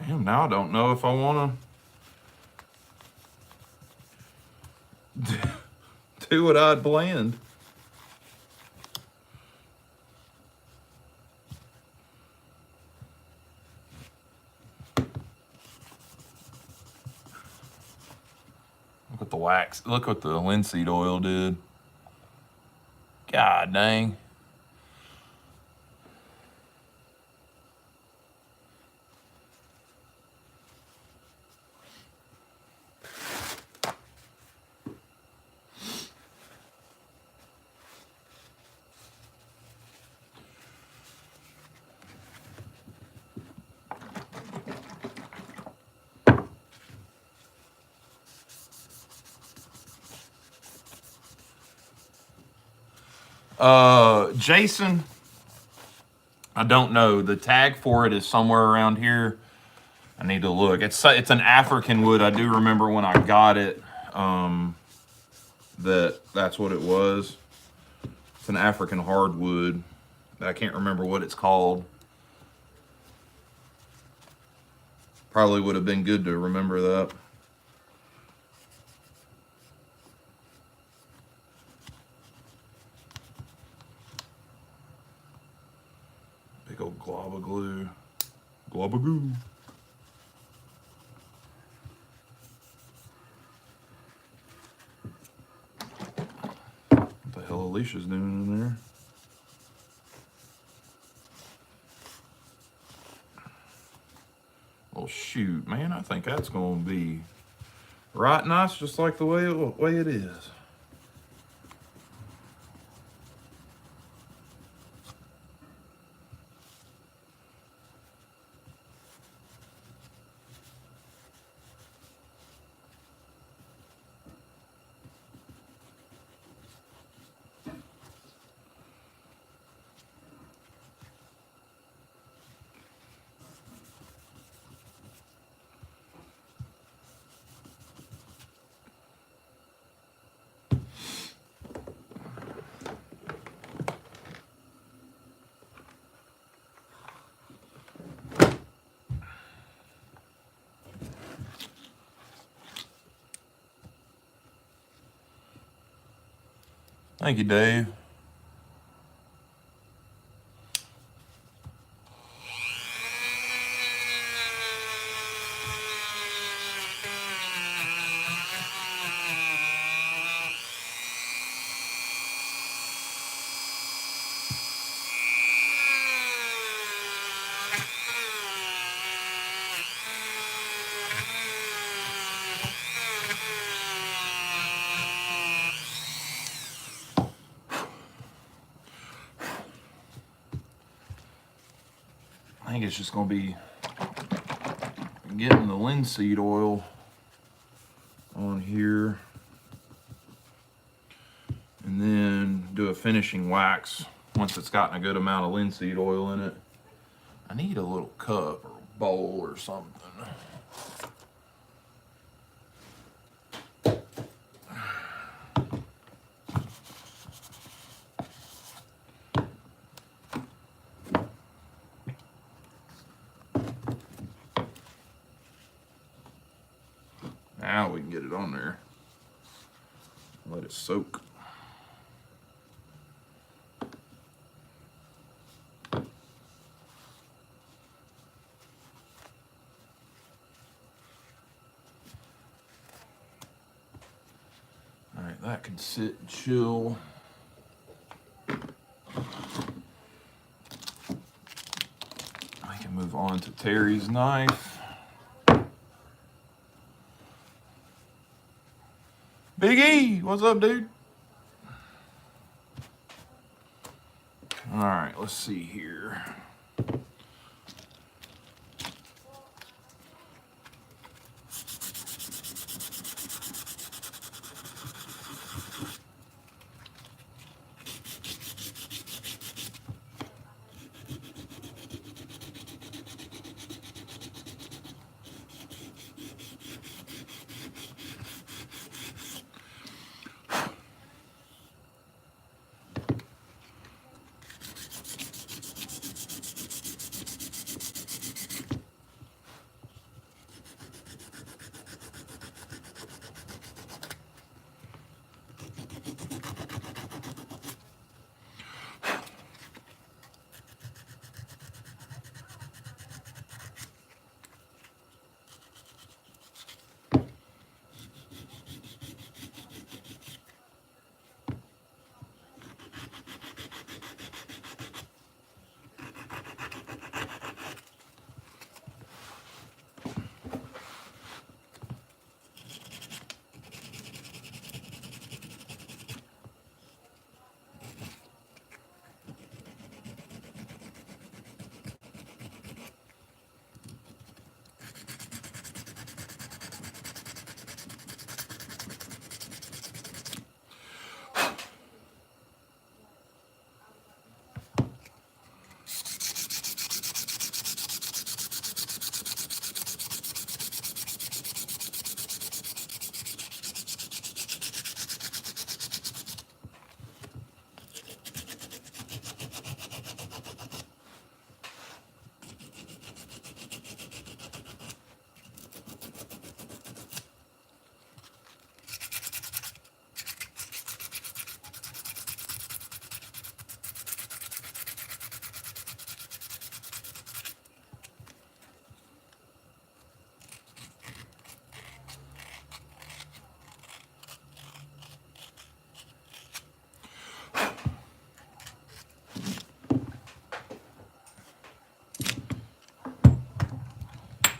Damn, now I don't know if I want to do what I'd planned. Look at the wax. Look what the linseed oil did. God dang. Jason, I don't know. The tag for it is somewhere around here. I need to look. It's an African wood. I do remember when I got it, that's what it was. It's an African hardwood. I can't remember what it's called. Probably would have been good to remember that. Big old glob of glue. Glob of goo. What the hell Alicia's doing in there? Well, shoot, man, I think that's going to be right nice, just like the way it is. Thank you, Dave. I think it's just going to be getting the linseed oil on here, and then do a finishing wax once it's gotten a good amount of linseed oil in it. I need a little cup or bowl or something. Now we can get it on there. Let it soak. All right, that can sit and chill. I can move on to Terry's knife. Big E, what's up, dude? All right, let's see here.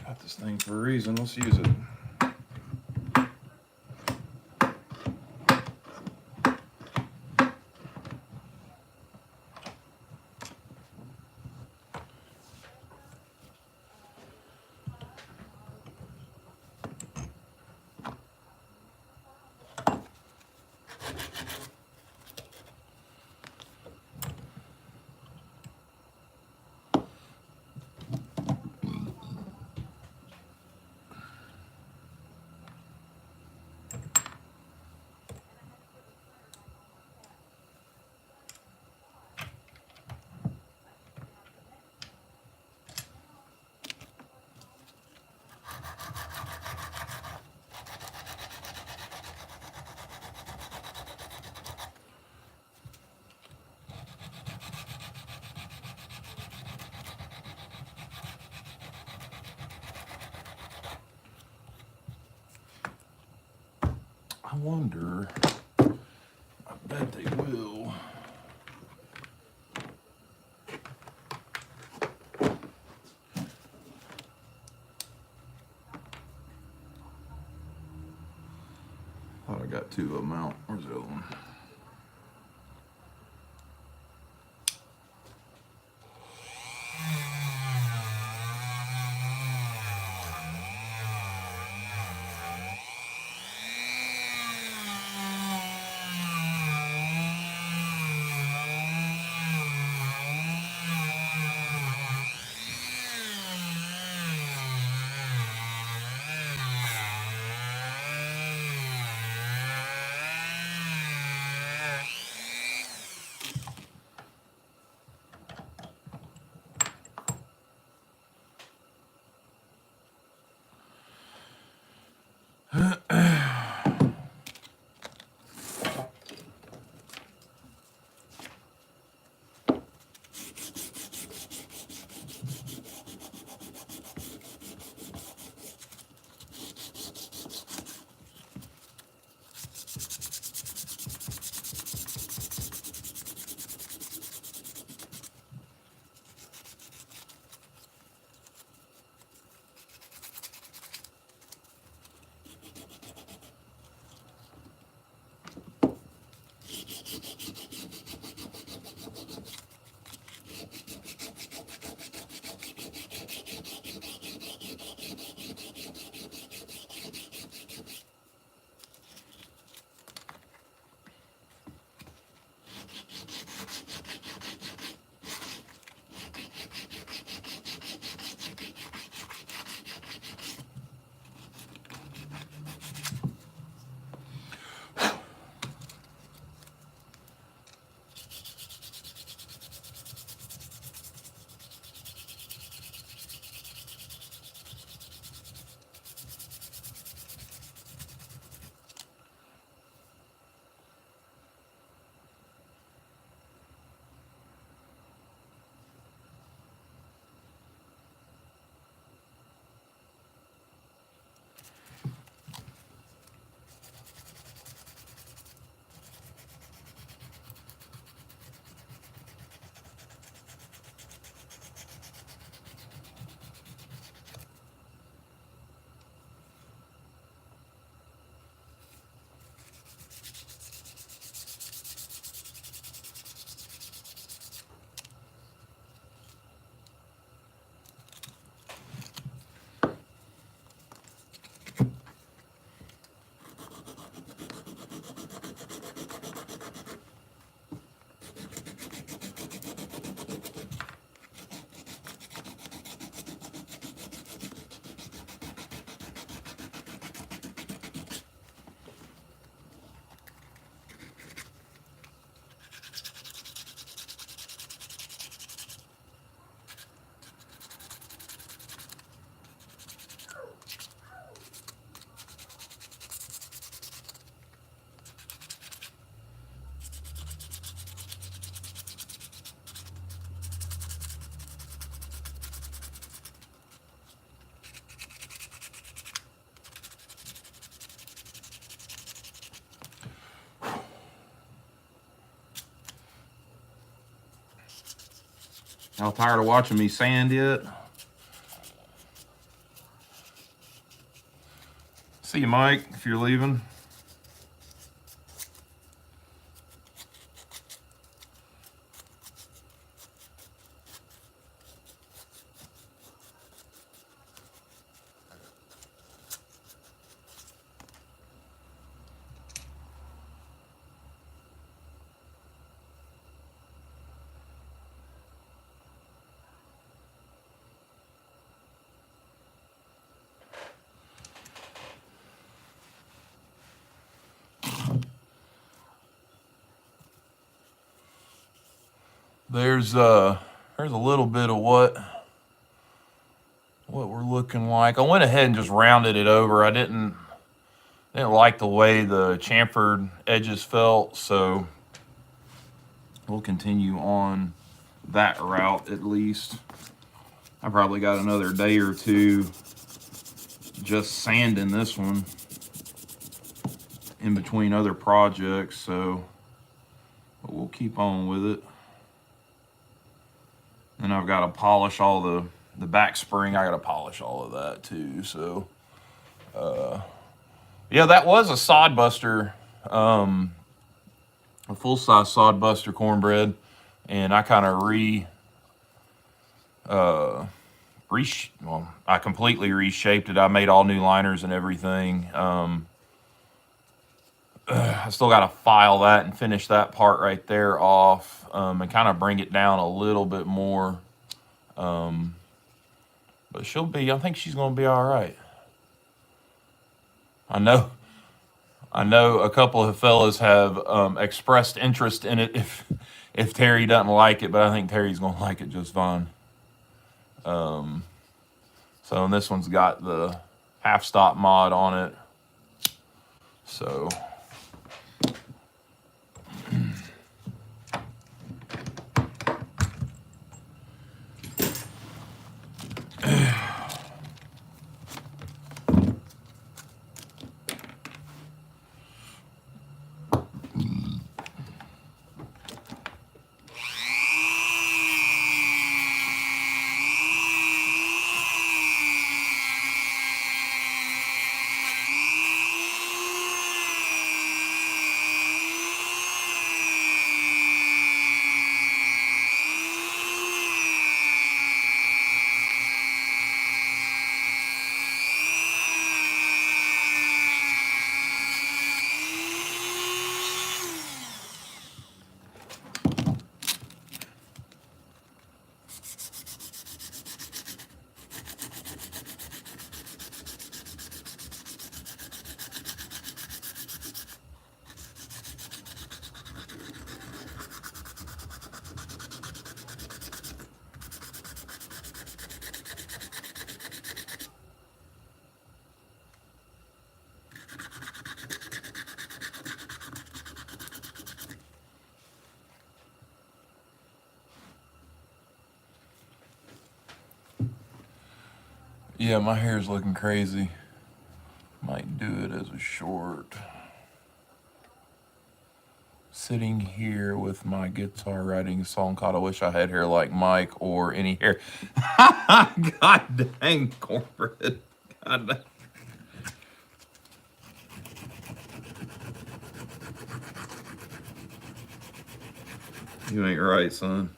Got this thing for a reason, let's use it. I wonder, I bet they will. Thought I got two of them out. Where's the other one? Y'all tired of watching me sand yet? See you, Mike, if you're leaving. There's a little bit of what we're looking like. I went ahead and just rounded it over. I didn't like the way the chamfered edges felt, so we'll continue on that route at least. I probably got another day or two just sanding this one in between other projects, so but we'll keep on with it. And I've got to polish all the back spring. I got to polish all of that too. So, yeah, that was a sodbuster, a full-size sodbuster cornbread, and I kind of I completely reshaped it. I made all new liners and everything. I still got to file that and finish that part right there off, and kind of bring it down a little bit more. But I think she's going to be all right. I know a couple of fellas have expressed interest in it if Terry doesn't like it, but I think Terry's going to like it just fine. So and this one's got the half stop mod on it. So yeah, my hair's looking crazy. Might do it as a short. Sitting here with my guitar writing a song called I Wish I Had Hair Like Mike or any hair. God dang, corporate. God dang. You ain't right, son.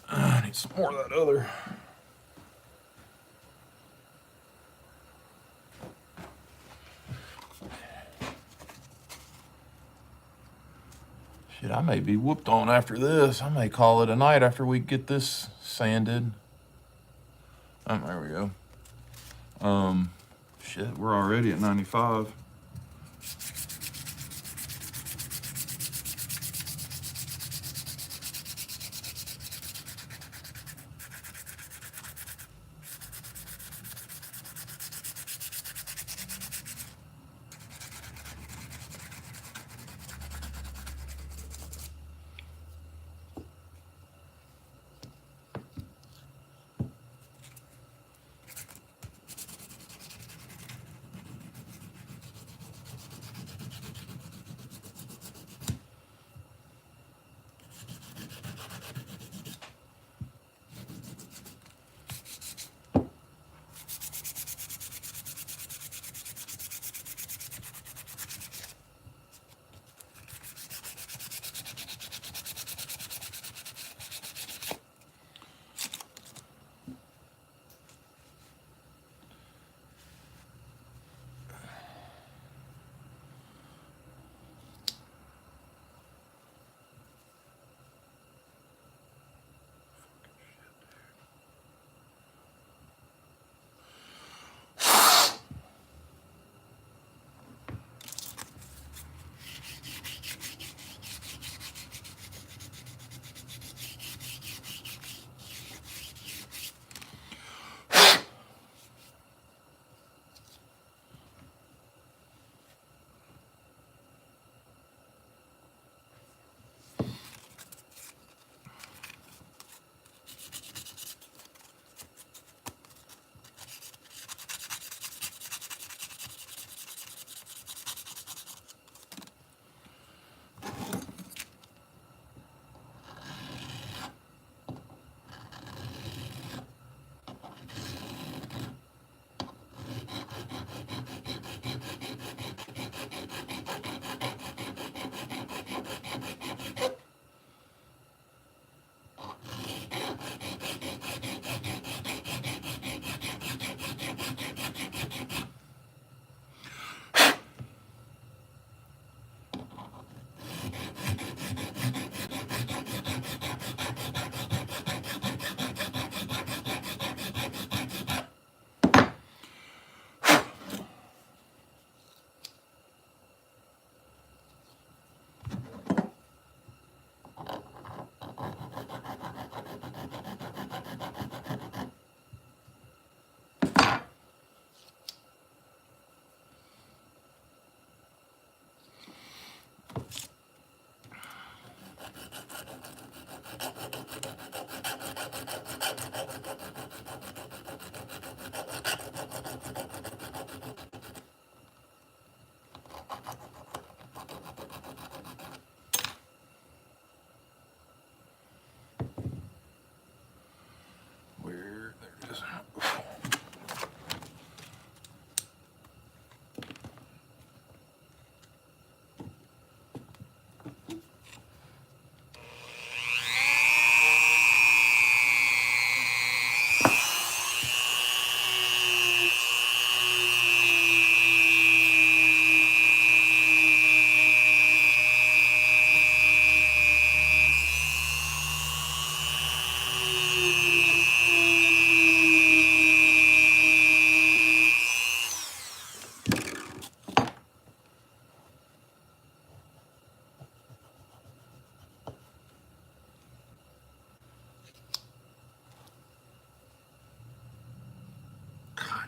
I need some more of that other. Shit, I may be whooped on after this. I may call it a night after we get this sanded. There we go. Shit, we're already at 95.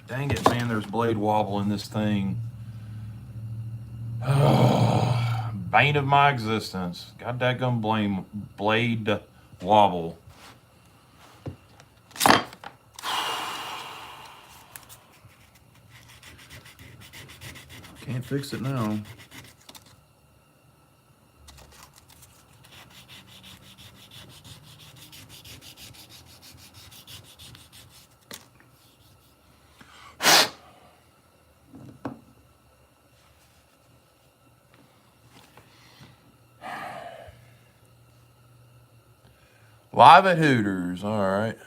Dang it, man, there's blade wobble in this thing. Bane of my existence. God dadgum blame blade wobble. Can't fix it now. Live at Hooters, all right.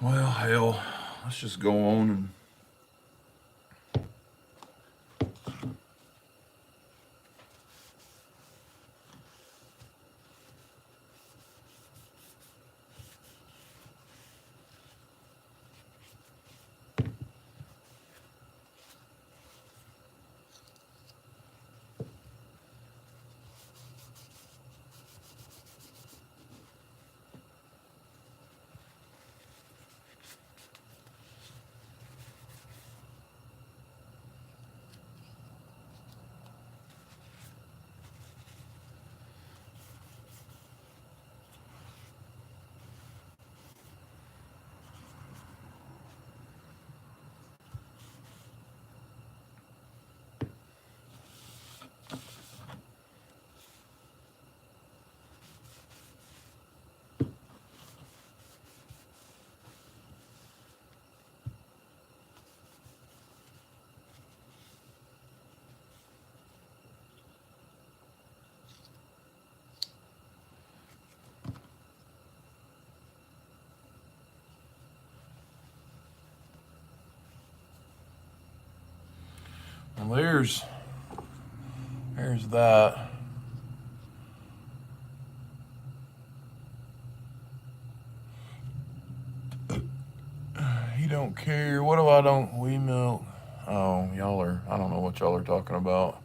Well, hell, let's just go on and well, there's that. He don't care. What if I don't? We milk. Oh, y'all are. I don't know what y'all are talking about.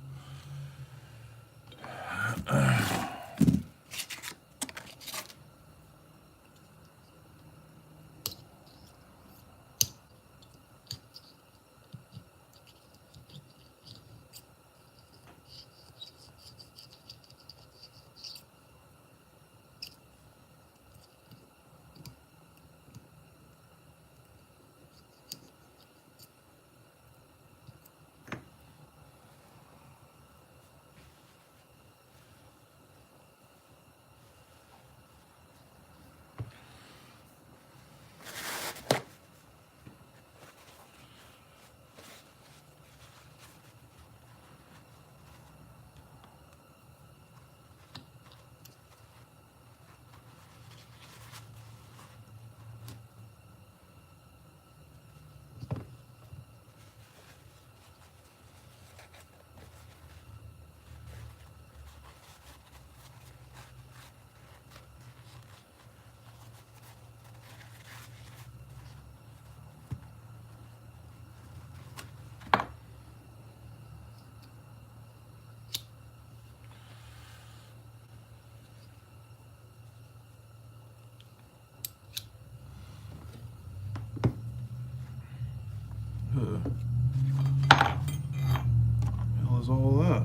hell is all that?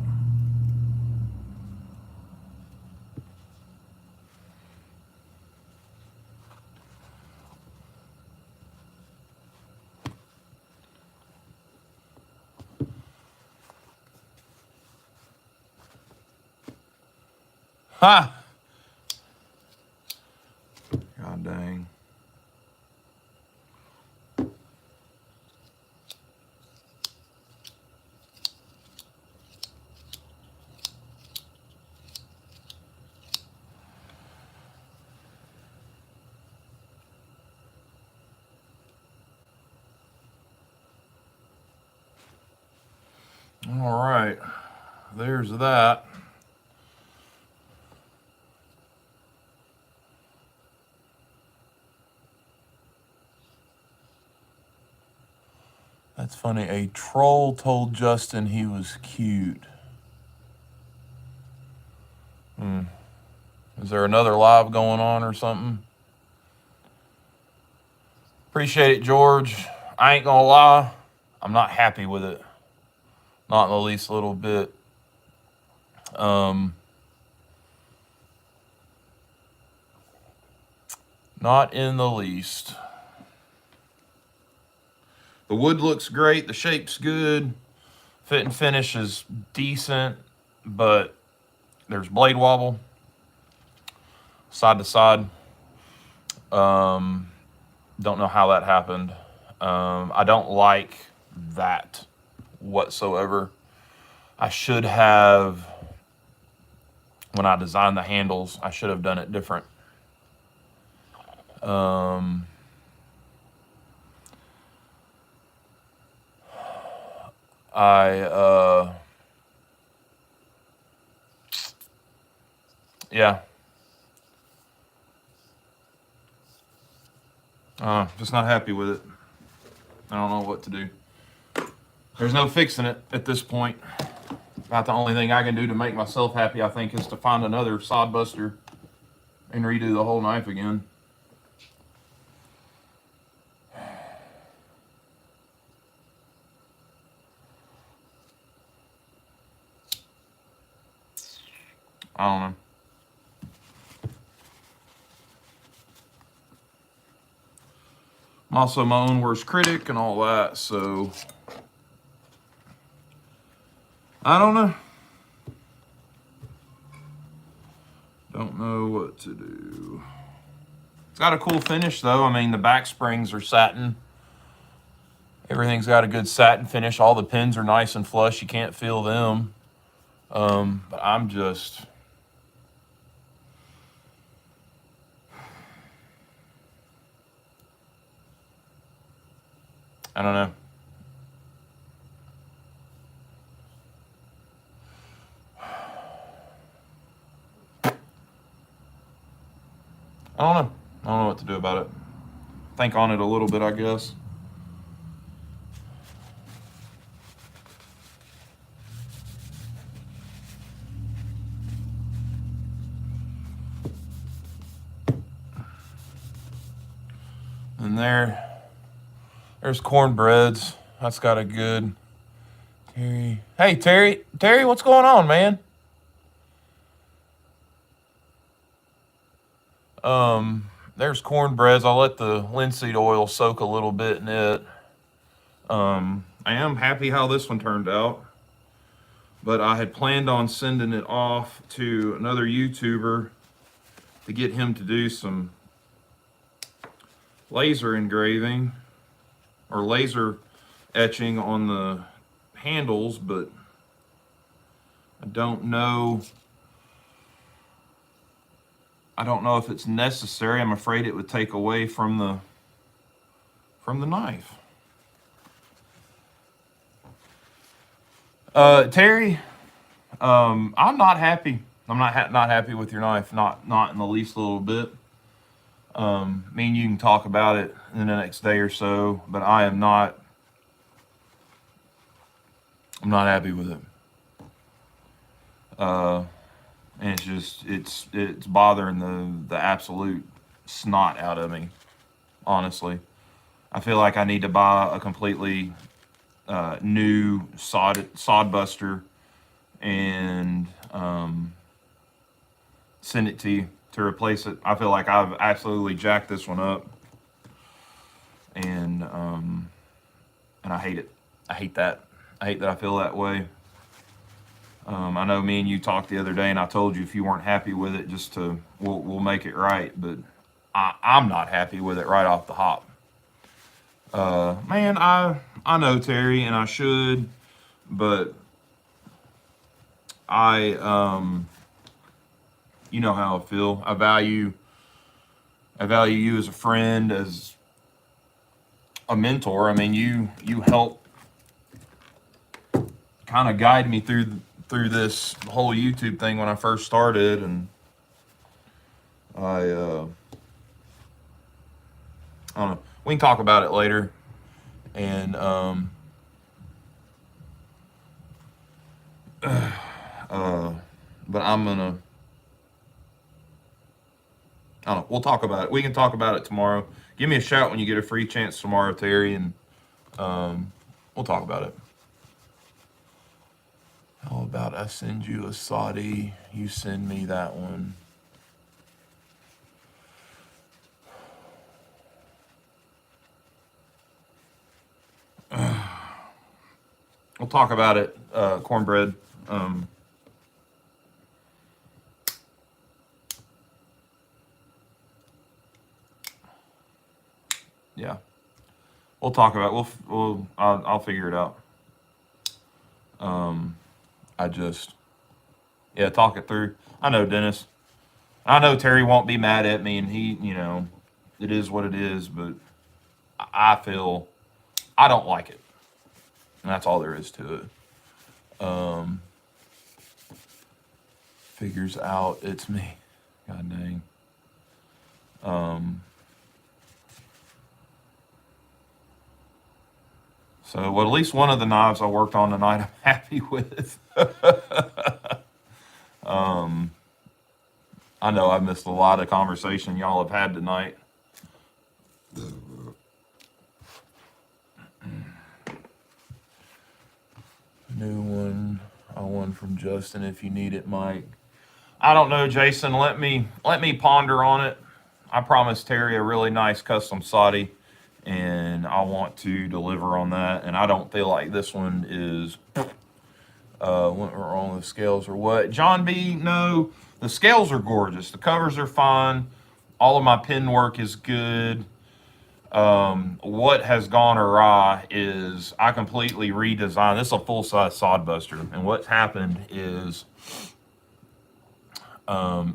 Ha! God dang. All right, there's that. That's funny. A troll told Justin he was cute. Is there another live going on or something? Appreciate it, George. I ain't gonna lie, I'm not happy with it. Not in the least little bit. Not in the least. The wood looks great. The shape's good. Fit and finish is decent, but there's blade wobble side to side. Don't know how that happened. I don't like that whatsoever. I should have, when I designed the handles, I should have done it different. Yeah. Just not happy with it. I don't know what to do. There's no fixing it at this point. About the only thing I can do to make myself happy, I think, is to find another sodbuster and redo the whole knife again. I don't know. I'm also my own worst critic and all that, so I don't know. Don't know what to do. It's got a cool finish, though. I mean, the back springs are satin. Everything's got a good satin finish. All the pins are nice and flush. You can't feel them. But I'm just... I don't know. I don't know what to do about it. Think on it a little bit, I guess. And there's cornbreads. That's got a good Terry. Hey, Terry, what's going on, man? There's cornbreads. I'll let the linseed oil soak a little bit in it. I am happy how this one turned out, but I had planned on sending it off to another YouTuber to get him to do some laser engraving or laser etching on the handles, but I don't know if it's necessary. I'm afraid it would take away from the knife. Terry, I'm not happy. I'm not happy with your knife. Not in the least little bit. Me and you can talk about it in the next day or so, but I am not. I'm not happy with it. And it's bothering the absolute snot out of me. Honestly, I feel like I need to buy a completely new sodbuster and send it to you to replace it. I feel like I've absolutely jacked this one up, and I hate it. I hate that. I hate that I feel that way. I know me and you talked the other day, and I told you if you weren't happy with it, we'll make it right. But I'm not happy with it right off the hop. Man, I know Terry, and I should, but you know how I feel. I value you as a friend, as a mentor. I mean, you help kind of guide me through this whole YouTube thing when I first started, and I don't know. We can talk about it later, and but I'm gonna. I don't know. We'll talk about it. We can talk about it tomorrow. Give me a shout when you get a free chance tomorrow, Terry, and we'll talk about it. How about I send you a Saudi? You send me that one. We'll talk about it. Cornbread. Yeah, we'll talk about it. I'll figure it out. Yeah, talk it through. I know Dennis. I know Terry won't be mad at me, and it is what it is. But I feel I don't like it, and that's all there is to it. Figures out it's me. God dang. So, well, at least one of the knives I worked on tonight, I'm happy with. I know I missed a lot of conversation y'all have had tonight. New one. One from Justin if you need it, Mike. I don't know, Jason. Let me ponder on it. I promised Terry a really nice custom Saudi, and I want to deliver on that. And I don't feel like this one is went wrong with the scales or what. John B, no, the scales are gorgeous. The covers are fine. All of my pin work is good. What has gone awry is I completely redesigned. This is a full-size sodbuster, and what's happened is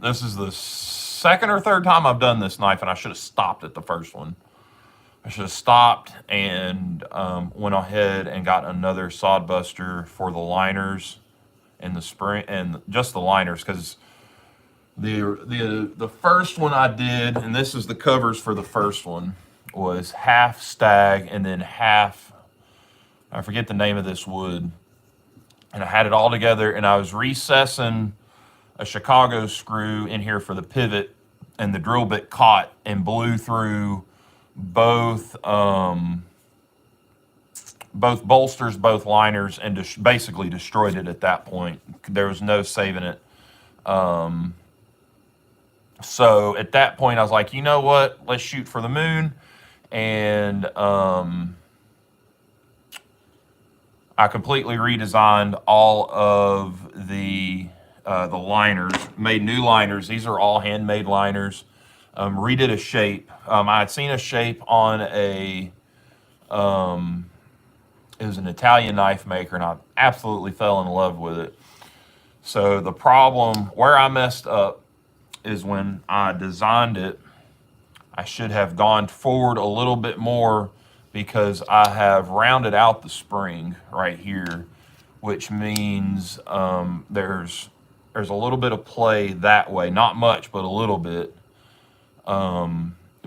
this is the second or third time I've done this knife, and I should have stopped at the first one. I should have stopped and went ahead and got another sodbuster for the liners and the spring and just the liners, because the first one I did, and this is the covers for the first one, was half stag and then half, I forget the name of this wood, and I had it all together, and I was recessing a Chicago screw in here for the pivot, and the drill bit caught and blew through both bolsters, both liners, and basically destroyed it at that point. There was no saving it. So at that point, I was like, you know what? Let's shoot for the moon. And I completely redesigned all of the liners, made new liners. These are all handmade liners. Redid a shape. I had seen a shape on it was an Italian knife maker, and I absolutely fell in love with it. So the problem where I messed up is when I designed it, I should have gone forward a little bit more, because I have rounded out the spring right here, which means there's a little bit of play that way. Not much, but a little bit,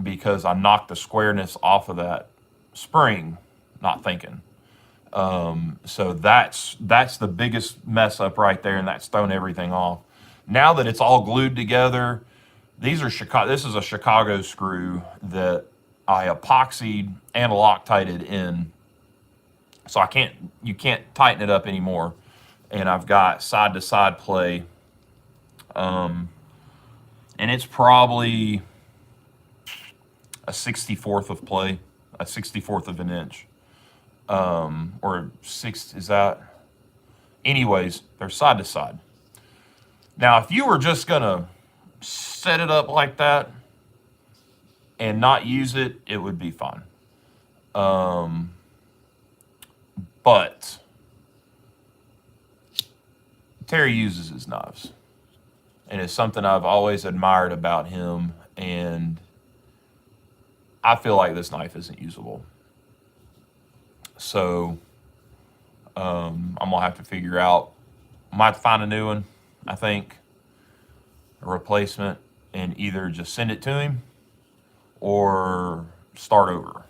because I knocked the squareness off of that spring, not thinking. So that's the bigged mess up right there, and that's thrown everything off. Now that it's all glued together, this is a Chicago screw that I epoxied and Loctited in, so you can't tighten it up anymore. and I've got side-to-side play. And it's probably a 64th of play, a 64th of an inch. Or six, is that? Anyways, they're side to side. Now, if you were just going to set it up like that and not use it, it would be fine. But Terry uses his knives, and it's something I've always admired about him, and I feel like this knife isn't usable. So I'm going to have to figure out, might find a new one, I think, a replacement, and either just send it to him or start over.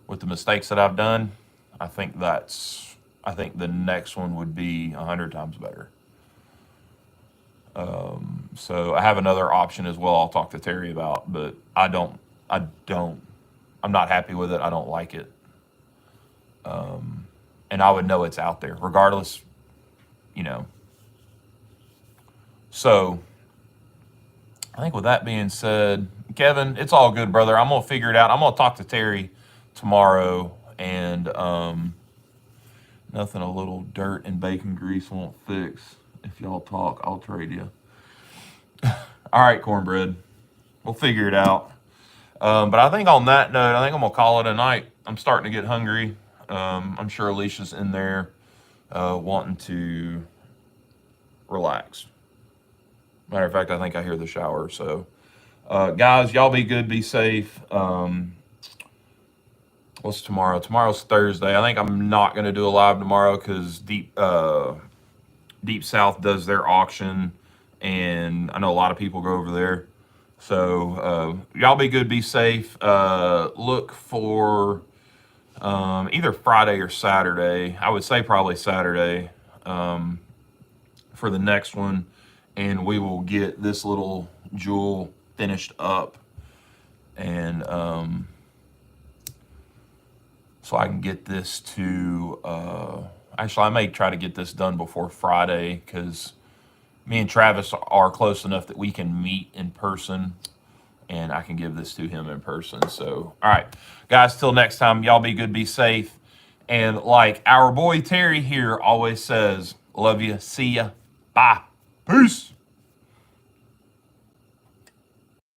With the mistakes that I've done, I think the next one would be 100 times better. So I have another option as well I'll talk to Terry about, but I'm not happy with it. I don't like it. And I would know it's out there regardless, So I think with that being said, Kevin, it's all good, brother. I'm going to figure it out. I'm going to talk to Terry tomorrow, and nothing a little dirt and bacon grease won't fix. If y'all talk, I'll trade you. All right, cornbread. We'll figure it out. But I think on that note, I think I'm going to call it a night. I'm starting to get hungry. I'm sure Alicia's in there wanting to relax. Matter of fact, I think I hear the shower. So, guys, y'all be good, be safe. What's tomorrow? Tomorrow's Thursday. I think I'm not going to do a live tomorrow because Deep South does their auction, and I know a lot of people go over there. So, y'all be good, be safe. Look for either Friday or Saturday. I would say probably Saturday for the next one, and we will get this little jewel finished up, and so I can get this to actually I may try to get this done before Friday because me and Travis are close enough that we can meet in person, and I can give this to him in person. So, all right, guys, till next time, y'all be good, be safe. And like our boy Terry here always says, love you, see ya, bye, peace.